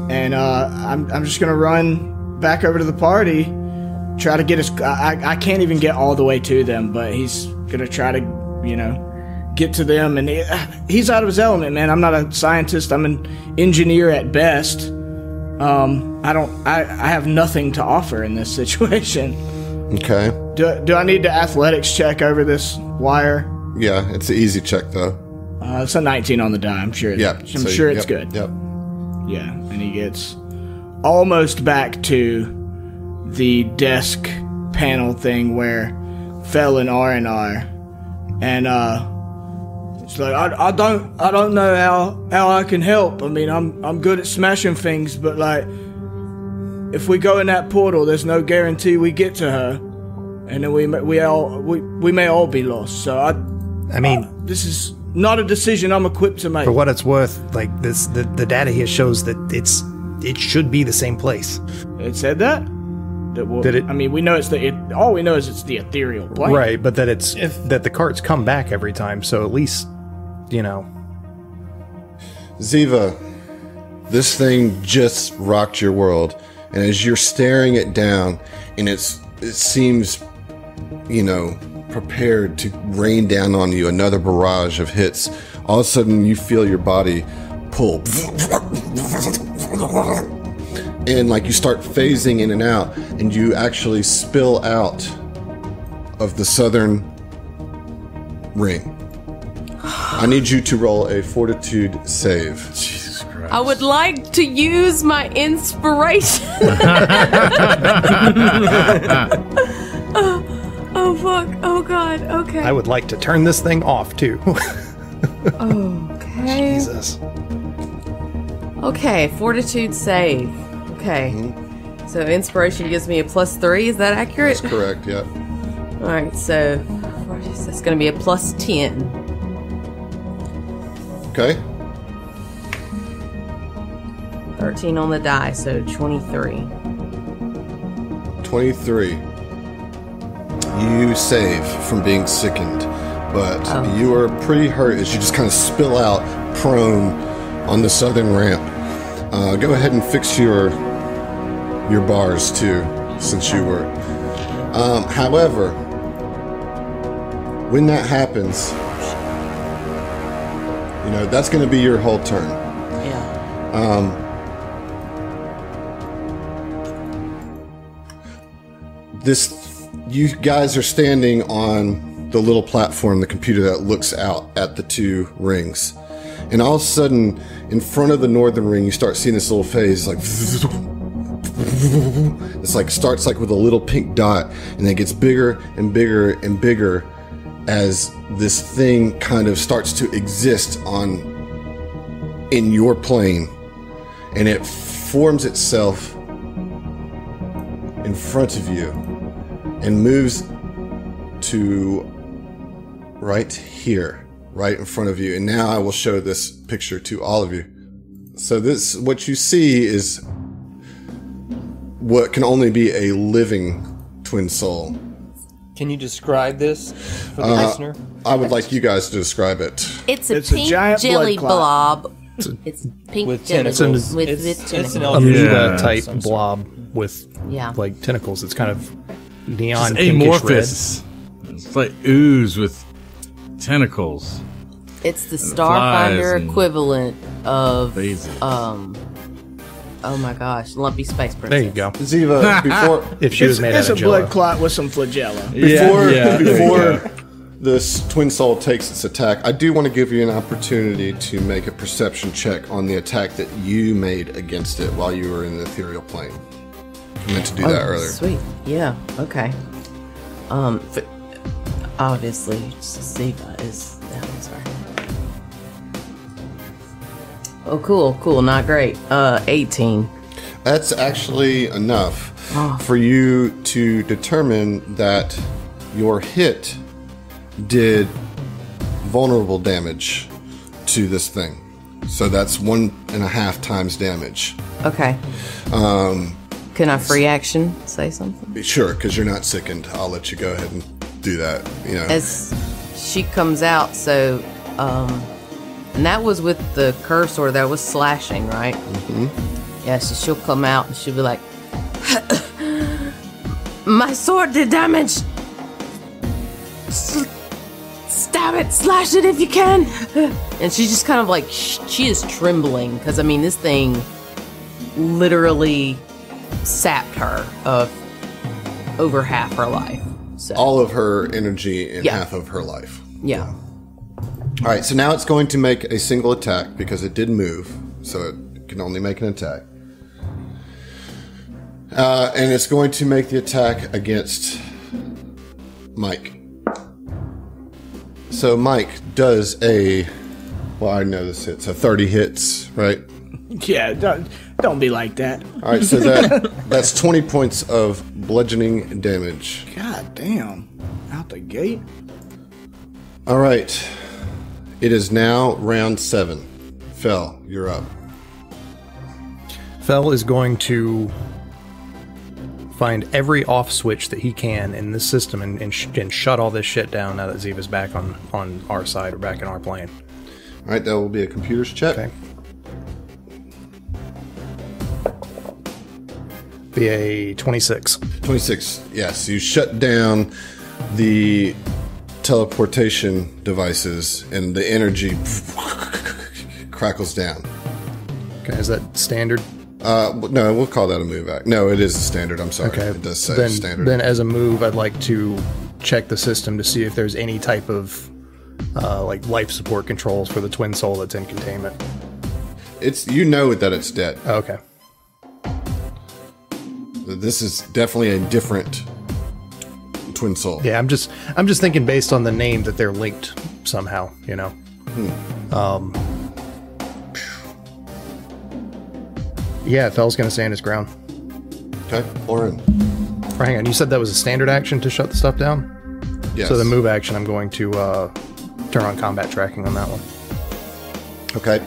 And I'm just going to run back over to the party. Try to get his... I can't even get all the way to them, but he's gonna try to, get to them. And he's out of his element, man. I'm not a scientist. I'm an engineer at best. I have nothing to offer in this situation. Okay. Do I need to athletics check over this wire? Yeah, it's an easy check, though. It's a 19 on the die. I'm sure. I'm sure it's good. Yep. Yeah, and he gets almost back to the desk panel thing where Fel and Aaron are, and it's like I don't know how I can help. I mean, I'm good at smashing things, but like, if we go in that portal, there's no guarantee we get to her, and then we may all be lost. So I mean, this is not a decision I'm equipped to make. For what it's worth, like the data here shows that it should be the same place. It said that. Did it? I mean, we know all we know is it's the ethereal plane. Right, but that that the carts come back every time, so at least, you know. Ziva, this thing just rocked your world, and as you're staring it down, and it seems, you know, prepared to rain down on you another barrage of hits, all of a sudden you feel your body pull. And like you start phasing in and out, and you actually spill out of the southern ring. I need you to roll a fortitude save. Jesus Christ. I would like to use my inspiration. Oh fuck. Oh god. Okay. I would like to turn this thing off too. Okay. Jesus. Okay, fortitude save. Okay. Mm-hmm. So inspiration gives me a +3, is that accurate? That's correct, yeah. Alright, so that's gonna be a +10. Okay. 13 on the die, so 23. 23. You save from being sickened, but you are pretty hurt as you just kind of spill out prone on the southern ramp. Go ahead and fix your bars too, since you were. However, when that happens, you know, that's going to be your whole turn. Yeah. You guys are standing on the little platform, the computer that looks out at the two rings. And all of a sudden, in front of the northern ring, you start seeing this little phase, like... It's like, starts like with a little pink dot, and then it gets bigger and bigger and bigger as this thing kind of starts to exist in your plane. And it forms itself in front of you and moves to right here, right in front of you. And now I will show this picture to all of you. So what you see is what can only be a living twin soul. Can you describe this for the listener? I would like you guys to describe it. It's a It's a pink giant jelly blood clot. blob. It's pink With jelly tentacles. with It's tentacles. an Amoeba type some sort. blob with Yeah. like tentacles. It's kind of neon It's pinkish red. amorphous. It's like ooze with tentacles. It's the flies Starfinder and equivalent of phases. oh my gosh, Lumpy Space Princess. There you go. Ziva, before If she was made It's out a of jello. blood clot with some flagella. before there you go. this twin soul takes its attack, I do want to give you an opportunity to make a perception check on the attack that you made against it while you were in the ethereal plane. I meant to do that earlier. Sweet. Yeah. Okay. Obviously, Ziva is that one's right. Oh, cool. Not great. 18. That's actually enough for you to determine that your hit did vulnerable damage to this thing. So that's 1.5 times damage. Okay. Can I free action say something? Sure, because you're not sickened. I'll let you go ahead and do that. You know, As she comes out, so and that was with the cursor that was slashing, right? Mm-hmm. Yeah, so she'll come out and she'll be like, "My sword did damage. Stab it, slash it if you can." And she's just kind of like, she is trembling because I mean, this thing literally sapped her of over half her life. So all of her energy in Yeah. half of her life. yeah. All right, so now it's going to make a single attack because it did move, so it can only make an attack. And it's going to make the attack against Mike. So Mike does a... Well, I know this hits. So 30 hits, right? Yeah, don't be like that. All right, so that's 20 points of bludgeoning damage. God damn. Out the gate? All right. It is now round 7. Fel, you're up. Fel is going to find every off switch that he can in this system and shut all this shit down now that Ziva's back on our side or back in our plane. All right, that will be a computer's check. Okay. Be a 26. 26, yes. You shut down the teleportation devices and the energy crackles down. Okay, is that standard? No, we'll call that a move act. No, it is a standard. I'm sorry. Okay. It does say standard. Then as a move, I'd like to check the system to see if there's any type of like life support controls for the twin soul that's in containment. It's, you know that it's dead. Okay. This is definitely a different twin soul. Yeah, I'm just thinking based on the name that they're linked somehow, you know. Yeah, Fel's gonna stand his ground. Okay, Oren. Or hang on, you said that was a standard action to shut the stuff down? Yes. So the move action, I'm going to turn on combat tracking on that one. Okay.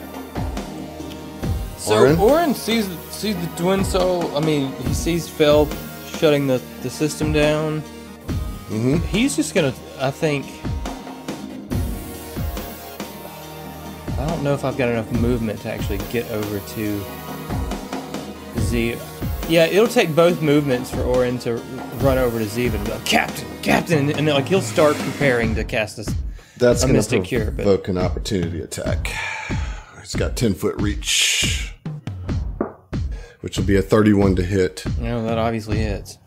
So Oren sees the twin soul. I mean, he sees Fel shutting the system down. Mm-hmm. He's just gonna, I think. I don't know if I've got enough movement to actually get over to Z. Yeah, it'll take both movements for Oren to run over to Ziva and be like, Captain, and like he'll start preparing to cast this. That's going Mystic to Cure, provoke an opportunity attack. It's got 10-foot reach, which will be a 31 to hit. That obviously hits.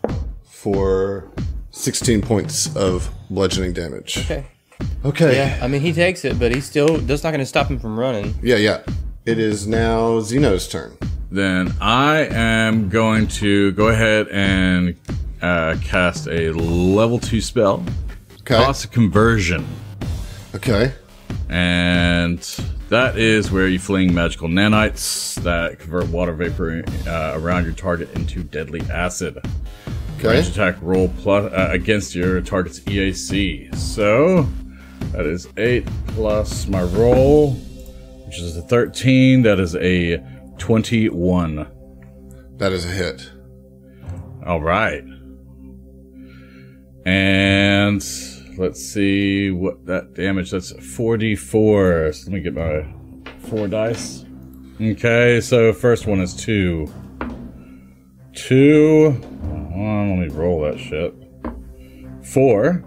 For 16 points of bludgeoning damage. Okay. Yeah, I mean, he takes it, but that's not going to stop him from running. Yeah. It is now Zeno's turn. Then I am going to go ahead and cast a level 2 spell. Okay. Toss a conversion. Okay. And that is where you fling magical nanites that convert water vapor around your target into deadly acid. Okay. Range attack roll plus against your target's EAC. So that is 8 plus my roll, which is a 13. That is a 21. That is a hit. All right. And let's see what that damage. That's 4d4. So let me get my 4 dice. Okay, so first one is 2. 2. Let me roll that shit. 4.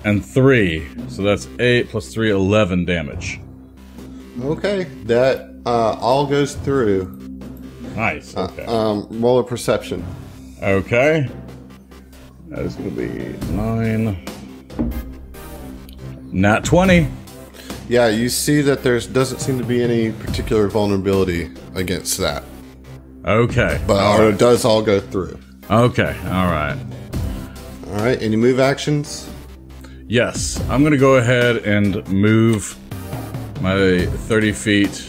And 3. So that's 8 plus 3, 11 damage. Okay. That all goes through. Nice. Okay. Roll a perception. Okay. That is going to be 9. Nat 20. Yeah, you see that there doesn't seem to be any particular vulnerability against that. Okay. But it does all go through. Okay. All right. All right. Any move actions? Yes. I'm going to go ahead and move my 30 feet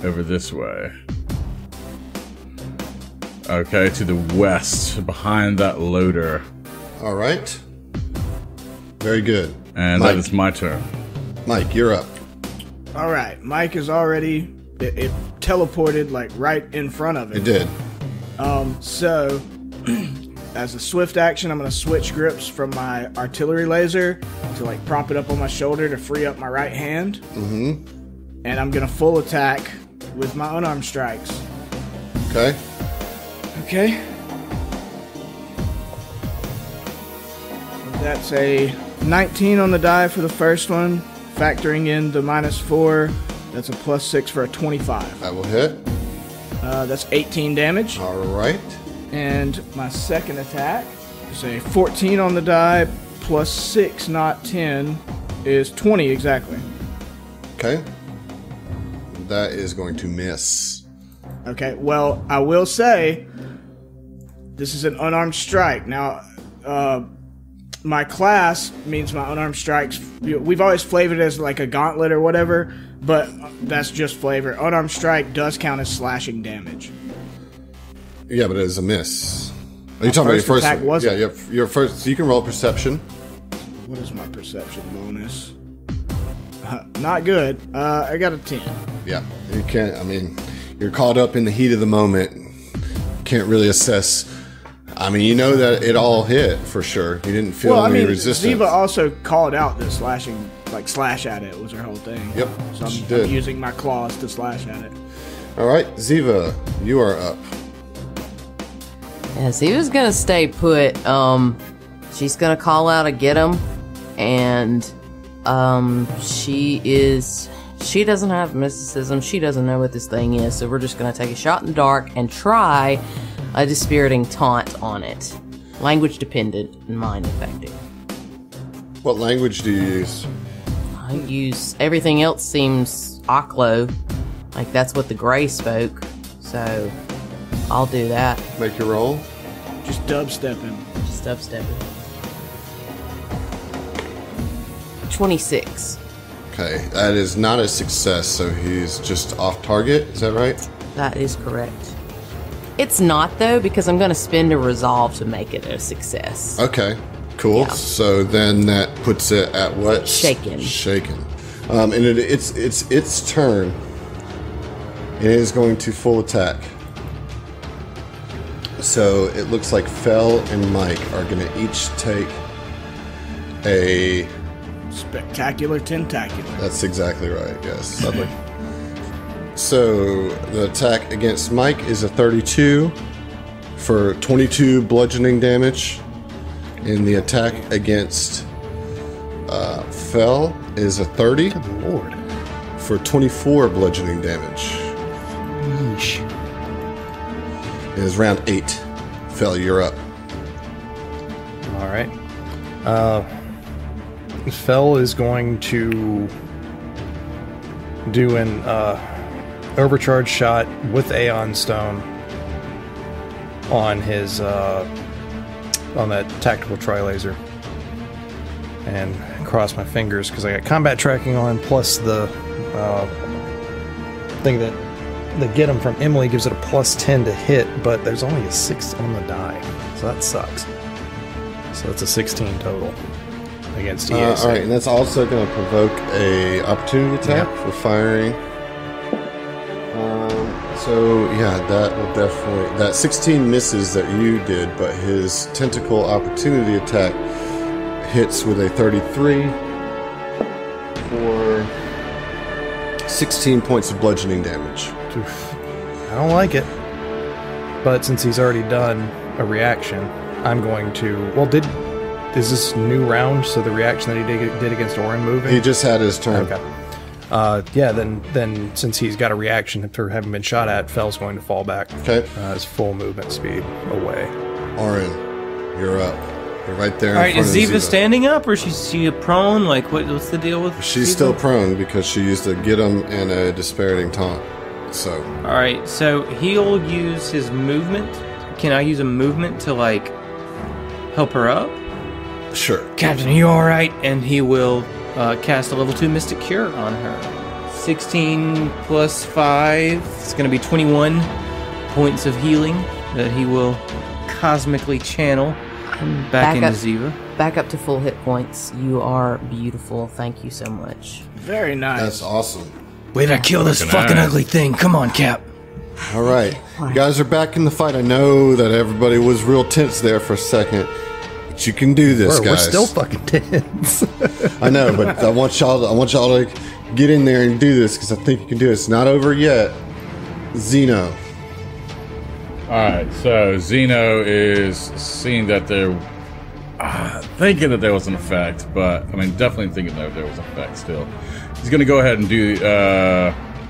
over this way. Okay, to the west, behind that loader. All right. Very good. And Mike. that is my turn. Mike, you're up. All right, Mike is already it teleported like right in front of him. It did. So as a swift action, I'm gonna switch grips from my artillery laser to like prop it up on my shoulder to free up my right hand. Mm-hmm. And I'm gonna full attack with my unarmed strikes. Okay. Okay. That's a 19 on the die for the first one, factoring in the -4. That's a +6 for a 25. That will hit. That's 18 damage. All right. And my second attack is a 14 on the die, +6, not 10, is 20 exactly. Okay. That is going to miss. Okay, well, I will say this is an unarmed strike. Now, my class means my unarmed strikes. We've always flavored it as like a gauntlet or whatever, but that's just flavor. Unarmed strike does count as slashing damage. Yeah, but it is a miss. Are you talking about your first attack one? wasn't. Yeah, your first. So you can roll perception. What is my perception bonus? Not good. I got a 10. Yeah, you can't. I mean, you're caught up in the heat of the moment. Can't really assess. I mean, you know that it all hit for sure. You didn't feel any resistance. Ziva also called out that slashing, like slash at it, was her whole thing. Yep, So she I'm did. using my claws to slash at it. All right, Ziva, you are up. Yeah, Ziva's gonna stay put. She's gonna call out a get 'em, and she doesn't have mysticism. She doesn't know what this thing is, so we're just gonna take a shot in the dark and try a dispiriting taunt on it. Language dependent and mind affecting. What language do you use? I use everything else seems Aklo, like that's what the Gray spoke. So I'll do that. Make your roll. Just dubstepping. Just dubstepping. 26. Okay, that is not a success, so he's just off target. Is that right? That is correct. It's not though, because I'm going to spend a resolve to make it a success. Okay, cool. Yeah. So then that puts it at what? Shaken. Shaken. And it's turn. It is going to full attack. So it looks like Fel and Mike are going to each take a... Spectacular tentacular. That's exactly right, yes. Lovely. So the attack against Mike is a 32 for 22 bludgeoning damage. And the attack against Fel is a 30 Good lord. for 24 bludgeoning damage. Yeesh. It is round 8. Fel, you're up. All right. Fel is going to do an overcharge shot with Aeon Stone on his on that tactical tri-laser, and cross my fingers because I got combat tracking on, plus the thing that get him from Emily gives it a +10 to hit, but there's only a 6 on the die, so that sucks. So that's a 16 total against EAC. All right, and that's also going to provoke a opportunity attack for firing. So yeah, that will definitely, that 16 misses that you did, but his tentacle opportunity attack hits with a 33 for 16 points of bludgeoning damage. Oof. I don't like it, but since he's already done a reaction, I'm going to. Well, is this new round? So the reaction that he did against Orin moving? He just had his turn. Okay. Yeah. Then since he's got a reaction for having been shot at, Fel's going to fall back. Okay. His full movement speed away. Orin, you're up. You're right there. All right, in is front of Ziva standing up, or is she prone? Like, what's the deal with? She's Ziva? still prone because she used a get him and a dispiriting taunt. So. All right, so he'll use his movement. Can I use a movement to like help her up? Sure. Captain, are you all right? And he will cast a level 2 Mystic Cure on her. 16 plus 5. It's going to be 21 points of healing that he will cosmically channel back into Ziva. Back up to full hit points. You are beautiful. Thank you so much. Very nice. That's awesome. We gotta kill this fucking ugly thing. Come on, Cap. All right. You guys are back in the fight. I know that everybody was real tense there for a second. But you can do this, We're guys. still fucking tense. I know, but I want y'all to get in there and do this because I think you can do it. It's not over yet. Zeno. Alright, so Zeno is seeing that there... thinking that there was an effect, but... I mean, definitely thinking that there was an effect still. He's going to go ahead and do...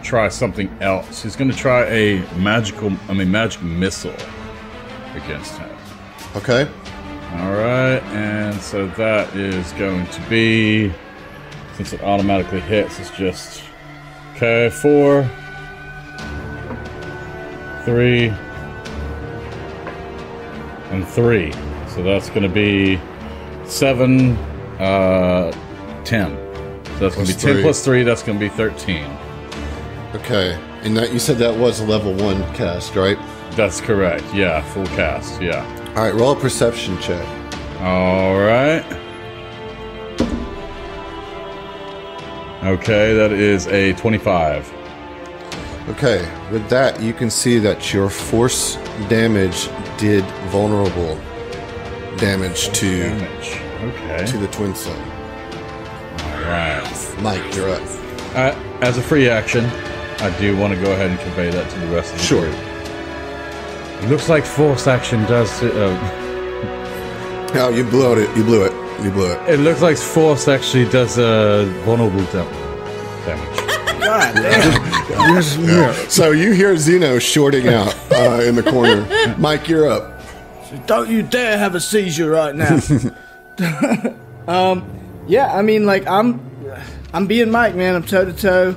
try something else. He's going to try a magic missile against him. Okay. Alright, and so that is going to be... Since it automatically hits, it's just... Okay, 4... 3... and 3. So that's going to be 7, 10. So that's going to be 10 plus 3. That's going to be 13. Okay. And that you said that was a level 1 cast, right? That's correct. Yeah, full cast. Yeah. All right, roll a perception check. All right. Okay, that is a 25. Okay, with that, you can see that your force damage did vulnerable damage to Okay. the twin soul. All right. Mike, you're up. As a free action, I do want to go ahead and convey that to the rest of the Sure. group. It looks like force action does. Oh, you blew it. You blew it. You blew it. It looks like force actually does vulnerable damage. God damn. Yeah. So you hear Zeno shorting out in the corner. Mike, you're up. Don't you dare have a seizure right now. Yeah, I mean, like, I'm being Mike, man. I'm toe to toe.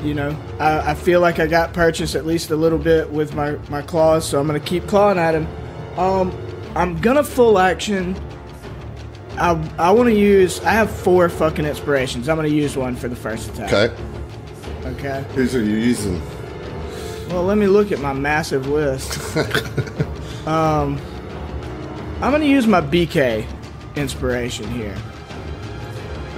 You know, I feel like I got purchased at least a little bit with my claws, so I'm gonna keep clawing at him. I'm gonna full action. I want to use. I have 4 fucking inspirations. I'm gonna use one for the first attack. Okay. Okay. Whose are you using? Well, let me look at my massive list. I'm gonna use my BK inspiration here.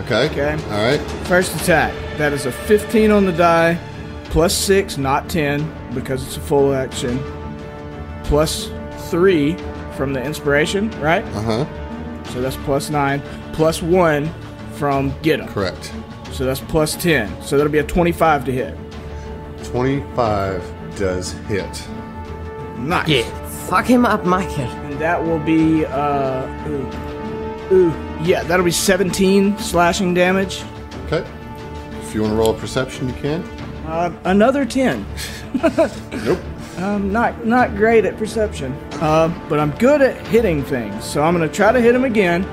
Okay. Okay. All right. First attack. That is a 15 on the die, plus 6, not 10, because it's a full action. Plus 3 from the inspiration, right? Uh-huh. So that's plus 9, plus 1 from get 'em. Correct. So that's plus 10. So that'll be a 25 to hit. 25 does hit. Nice. Yeah. Fuck him up, Michael. And that will be, yeah, that'll be 17 slashing damage. Okay. If you want to roll a perception, you can. Another 10. Nope. I'm not great at perception, but I'm good at hitting things. So I'm gonna try to hit him again.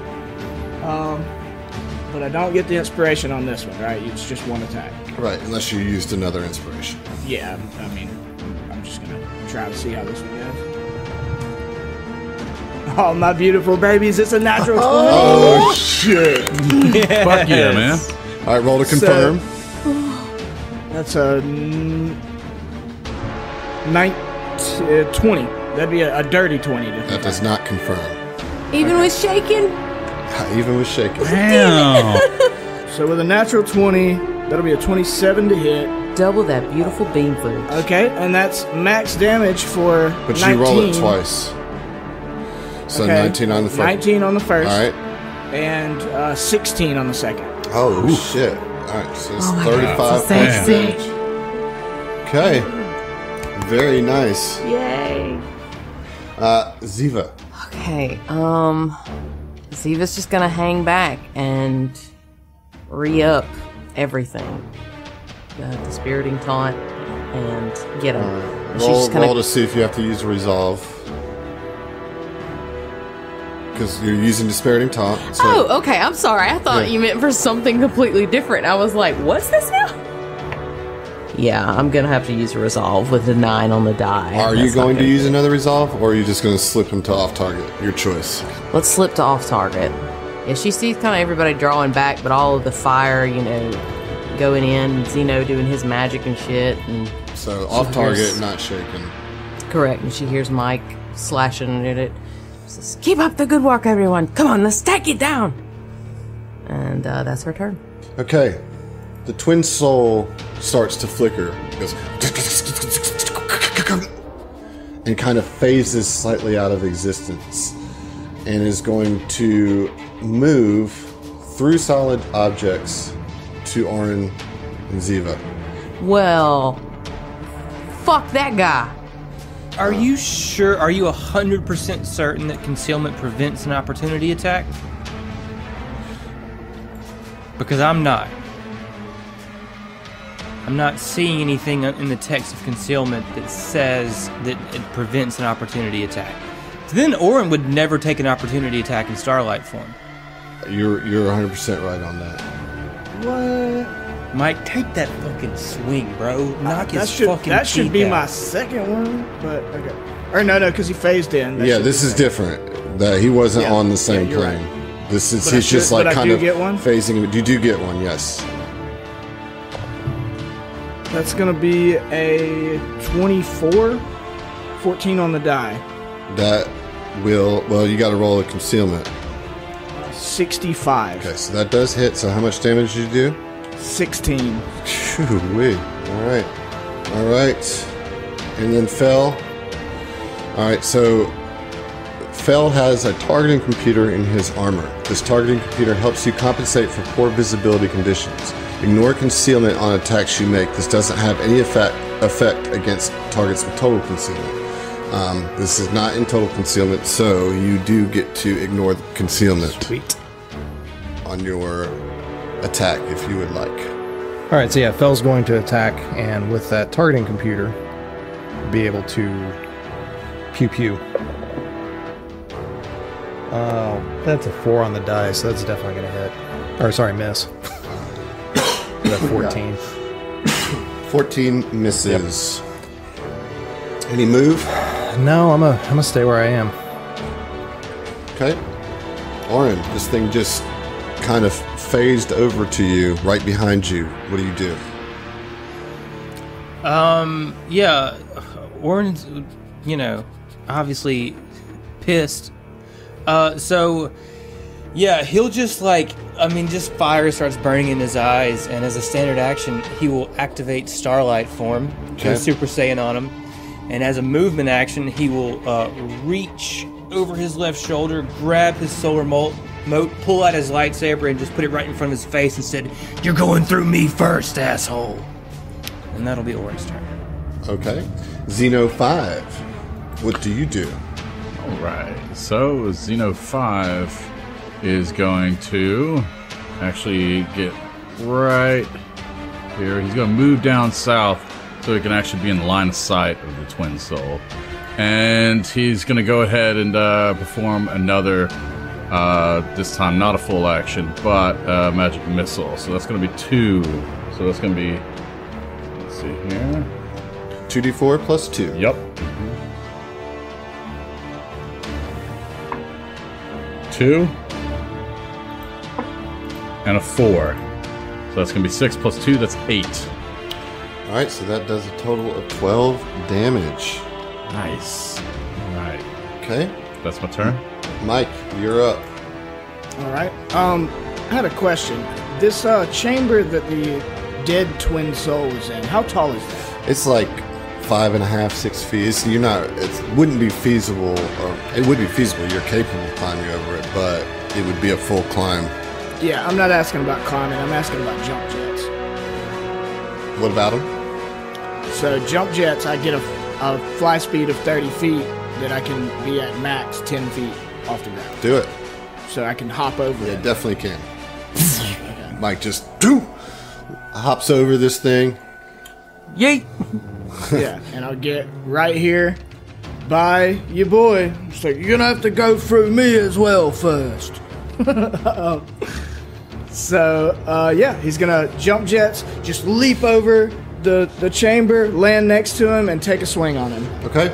But I don't get the inspiration on this one, right? It's just one attack. Right, unless you used another inspiration. Yeah, I mean, I'm just gonna try to see how this one goes. Oh, my beautiful babies! It's a natural 20. Oh, shit. Fuck yeah, man. All right, roll to confirm. That's a 20. That'd be a dirty 20. That does not confirm. Even with shaking? Even with shaking. Damn. So with a natural 20, that'll be a 27 to hit. Double that beautiful beam footage. Okay, and that's max damage for But 19. you roll it twice. So Okay, 19 on the first. 19 on the first. All right. And 16 on the second. Oh, shit. All right, so it's Oh my 35 God, points so of sexy. damage. Okay. Very nice. Yay. Ziva. Okay, Ziva's just gonna hang back and re-up everything. The dispiriting taunt and get him. And she's Roll, just gonna roll to see if you have to use resolve. Because you're using dispiriting taunt. So Oh, okay. I'm sorry. I thought Yeah. you meant for something completely different. I was like, what's this now? Yeah, I'm gonna have to use a resolve with a 9 on the die. Are you That's not going to gonna use do it. another resolve, or are you just going to slip him to off target? Your choice. Let's slip to off target. Yeah, she sees kind of everybody drawing back, but all of the fire, you know, going in, Zeno doing his magic and shit, and So off target, hears- not shaken. correct. And she hears Mike slashing at it. Says, "Keep up the good work, everyone. Come on, let's take it down." And that's her turn. Okay. The twin soul starts to flicker. It goes and kind of phases slightly out of existence and is going to move through solid objects to Orin and Ziva. Well, fuck that guy. Are you sure? Are you 100% certain that concealment prevents an opportunity attack? Because I'm not. I'm not seeing anything in the text of concealment that says that it prevents an opportunity attack. So then Orin would never take an opportunity attack in Starlight form. You're 100% right on that. What? Mike, take that fucking swing, bro. Knock his That fucking should teeth be out. my second one, but okay. Or no, because he phased in. That Yeah, should this be is right. different. That he wasn't Yeah. on the same Yeah, you're plane. right. This is But I he's just should- like but I kind do of get one? phasing. You do get one, yes. That's going to be a 24, 14 on the die. That will. Well, you got to roll a concealment. 65. Okay, so that does hit. So how much damage did you do? 16. Shoo-wee. All right. All right. And then Fel. All right, so Fel has a targeting computer in his armor. This targeting computer helps you compensate for poor visibility conditions. Ignore concealment on attacks you make. This doesn't have any effect against targets with total concealment. This is not in total concealment, so you do get to ignore the concealment Sweet. on your attack if you would like. All right, so yeah, Fel's going to attack, and with that targeting computer, be able to pew pew. Oh, that's a 4 on the die, so that's definitely going to hit. Or sorry, miss. That 14. 14 misses. Any move? No, I'm gonna stay where I am. Okay. Oren, this thing just kind of phased over to you, right behind you. What do you do? Yeah, Orin's, obviously pissed. So, yeah, he'll just just fire starts burning in his eyes, and as a standard action, he will activate Starlight form, go Okay. Super Saiyan on him, and as a movement action, he will reach over his left shoulder, grab his solar mote, pull out his lightsaber, and just put it right in front of his face and said, "You're going through me first, asshole." And that'll be Orin's turn. Okay. Xeno 5. What do you do? Alright, so Xeno 5 is going to actually get right here. He's going to move down south so he can actually be in line of sight of the Twin Soul. And he's going to go ahead and perform another, this time not a full action, but magic missile. So that's going to be 2. So that's going to be, let's see here. 2d4 plus 2. Yep. 2 and a 4. So that's gonna be 6 plus 2. That's 8. Alright, so that does a total of 12 damage. Nice. All right. Okay. That's my turn. Mike, you're up. All right. I had a question. This chamber that the dead twin soul was in, how tall is that? It's like 5.5, 6 feet. It wouldn't be feasible, or it would be feasible. You're capable of climbing over it, but it would be a full climb. Yeah, I'm not asking about climbing. I'm asking about jump jets. What about him? So jump jets, I get a fly speed of 30 feet that I can be at max 10 feet off the ground. Do it. So I can hop over Yeah, it. definitely can. Mike just hops over this thing. Yeet! Yeah, and I'll get right here by your boy. So you're gonna have to go through me as well first. Yeah, he's gonna jump jets, just leap over the chamber, land next to him, and take a swing on him. Okay.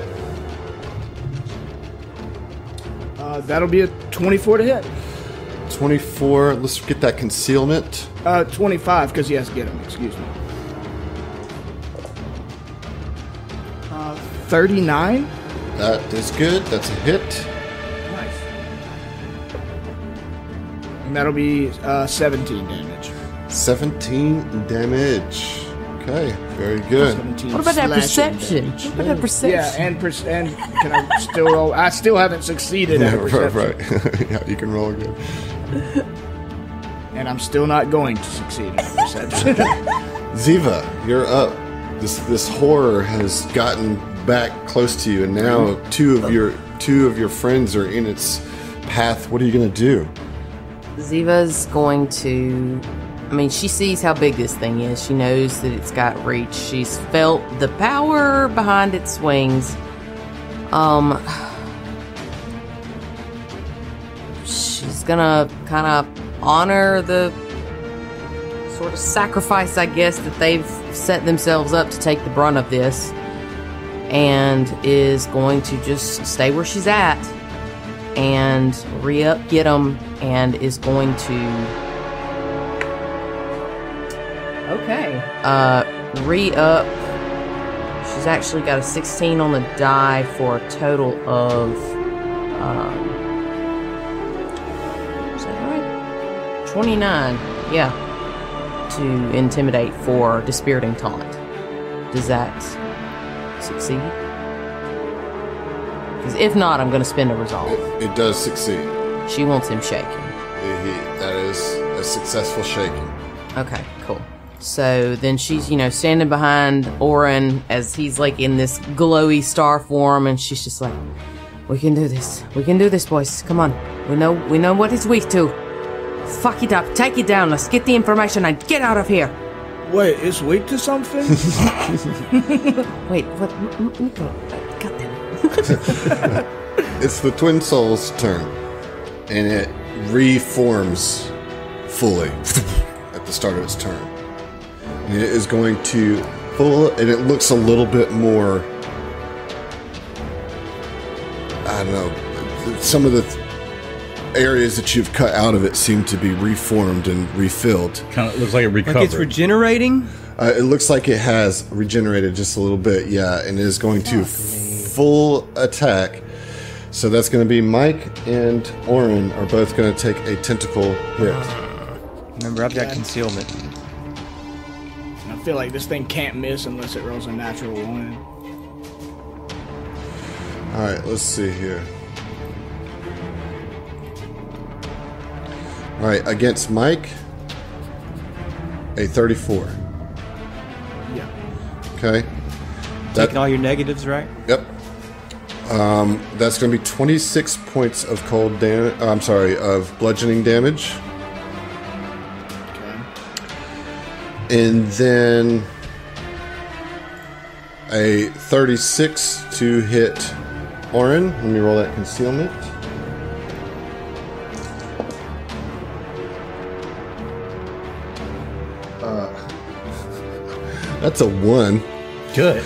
That'll be a 24 to hit. 24. Let's get that concealment. 25, because he has to get him, excuse me. 39. That is good. That's a hit. Nice. And that'll be 17 damage. 17 damage. Okay, very good. 17 What about that slashing perception? damage. What about that perception? Yeah, and can I still roll? I still haven't succeeded at perception. Right. Yeah, you can roll again. And I'm still not going to succeed at perception. Ziva, you're up. This horror has gotten back close to you, and now two of your friends are in its path. What are you gonna do? Ziva's going to... she sees how big this thing is. She knows that it's got reach. She's felt the power behind its wings. She's gonna kind of honor the sort of sacrifice, I guess, that they've set themselves up to take the brunt of this. and is going to just stay where she's at and re-up get him, and is going to re-up. She's actually got a 16 on the die for a total of is that right? 29. Yeah, to intimidate for dispiriting taunt. Does that succeed? Because if not, I'm going to spend a resolve. It does succeed. She wants him shaken. That is a successful shaking. Okay, cool. So then she's, standing behind Orin as he's like in this glowy star form, and she's just like, "We can do this. We can do this, boys. Come on. We know what he's weak to. Fuck it up. Take it down. Let's get the information and get out of here." Wait, it's weak to something? Wait, what? God damn it. It's the Twin Souls' turn, and it reforms fully at the start of its turn. And it is going to and it looks a little bit more, I don't know, some of the areas that you've cut out of it seem to be reformed and refilled. Kind of looks like it recovered. Like it's regenerating? It looks like it has regenerated just a little bit, yeah, and it is going to full attack. So that's going to be Mike and Orin are both going to take a tentacle hit. Remember, I've got concealment. I feel like this thing can't miss unless it rolls a natural 1. Alright, let's see here. Alright, against Mike, a 34. Yeah. Okay. Taking all your negatives, right? Yep. That's going to be 26 points of cold damage. Of bludgeoning damage. Okay. And then a 36 to hit Orin. Let me roll that concealment. That's a 1. Good.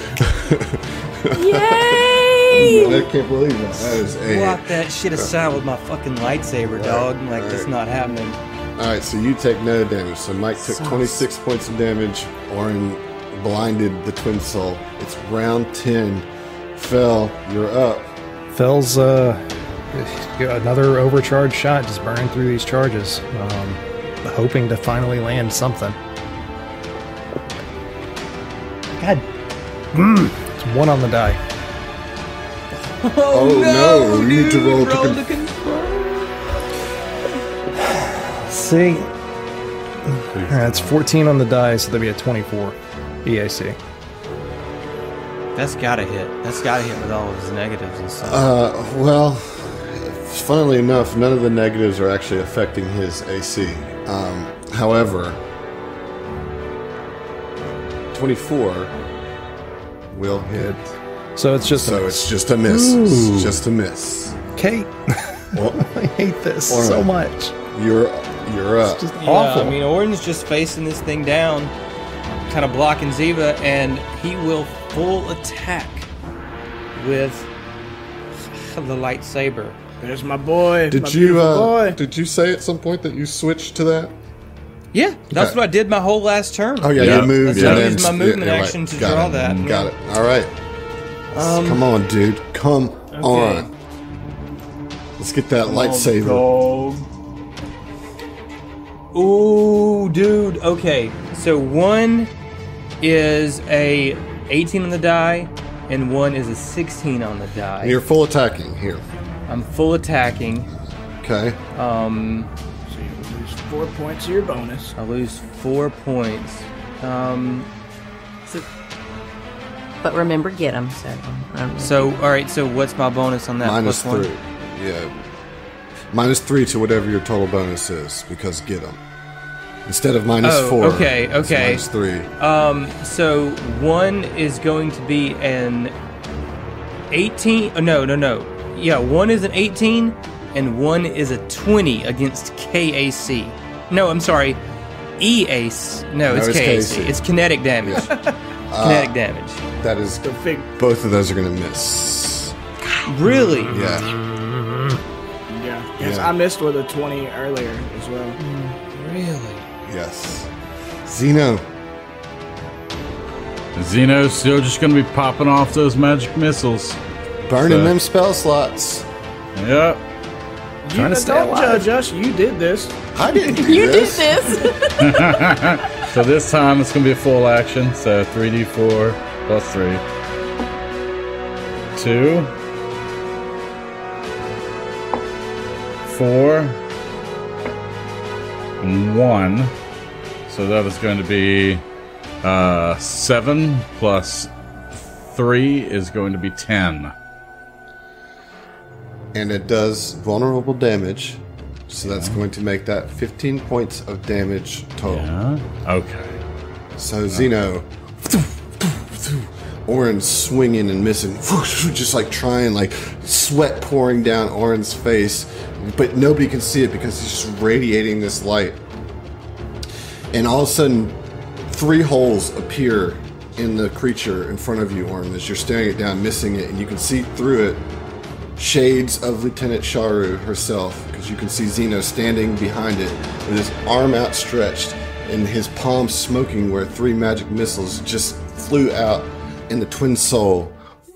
Yay! I can't believe that. That is a... Block that shit aside with my fucking lightsaber, dog. Like, that's not happening. Alright, so you take no damage. So Mike took 26 points of damage. Orin blinded the Twin Soul. It's round 10. Fel, you're up. Fel's another overcharged shot, just burning through these charges, hoping to finally land something. God, it's 1 on the die. Oh no, you need to roll to See, that's 14 on the die, so that'd be a 24 EAC. That's gotta hit. That's gotta hit with all of his negatives and stuff. Well, funnily enough, none of the negatives are actually affecting his AC. However, 24 will hit. So it's just It's just a miss. Ooh. It's just a miss. Kate. Well, I hate this Orin, so much. You're up. It's just Yeah, awful. I mean, Orin's just facing this thing down, kind of blocking Ziva, and he will full attack with the lightsaber. There's my boy. my Did beautiful boy. did you say at some point that you switched to that? Yeah, that's what I did my whole last turn. Oh yeah, Yeah. you moved. That's how I and used then my movement you're right. action to Got draw it. that. Got it. All right. Come on, dude. Come on. Let's get that lightsaber. Ooh, dude. Okay, so 1 is a 18 on the die, and 1 is a 16 on the die. And you're full attacking here. I'm full attacking. Okay. So you lose 4 points of your bonus. I lose 4 points. But remember, get him. So, all right. So, what's my bonus on that? Minus Plus 1? 3. Yeah. Minus 3 to whatever your total bonus is, because get them. Instead of minus 4. Okay. It's minus 3. So 1 is going to be an 18. Oh, no. Yeah, 1 is an 18, and 1 is a 20 against KAC. No, I'm sorry. EAC. No, it's KAC. KAC. It's kinetic damage. kinetic damage. That is, both of those are going to miss. Really? Yeah. Yeah. Yes, Yeah. I missed with a 20 earlier as well. Really? Yes. Xeno. Xeno's still just going to be popping off those magic missiles. Burning them spell slots. Yep. Trying to stay Don't alive. judge us. You did this. I didn't do You this. did this. So this time it's going to be a full action. So 3d4 plus 3. 2. 4. And 1. So that is going to be 7 plus 3 is going to be 10. And it does vulnerable damage. So that's going to make that 15 points of damage total. Yeah. Okay. So Xeno, Orin swinging and missing, just like trying, like sweat pouring down Orin's face, but nobody can see it because he's just radiating this light. And all of a sudden, 3 holes appear in the creature in front of you, Orin, as you're staring it down, missing it, and you can see through it shades of Lieutenant Sharu herself, because you can see Xeno standing behind it with his arm outstretched and his palm smoking where 3 magic missiles just flew out and the twin soul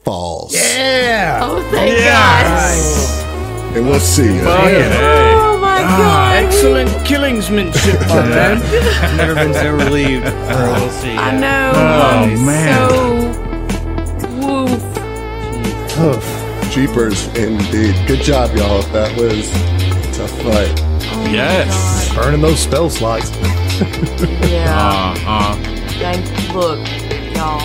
falls. Yeah. Oh, thank God. And we'll see. Oh, my God. Excellent killingsmanship, my man. Never been so relieved for a little scene. I know. Oh, man. So, woof. Oof. Jeepers, indeed. Good job, y'all. That was a tough fight. Yes. Burning those spell slots. Yeah. Look, y'all.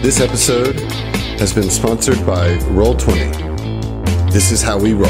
This episode has been sponsored by Roll20. This is how we roll.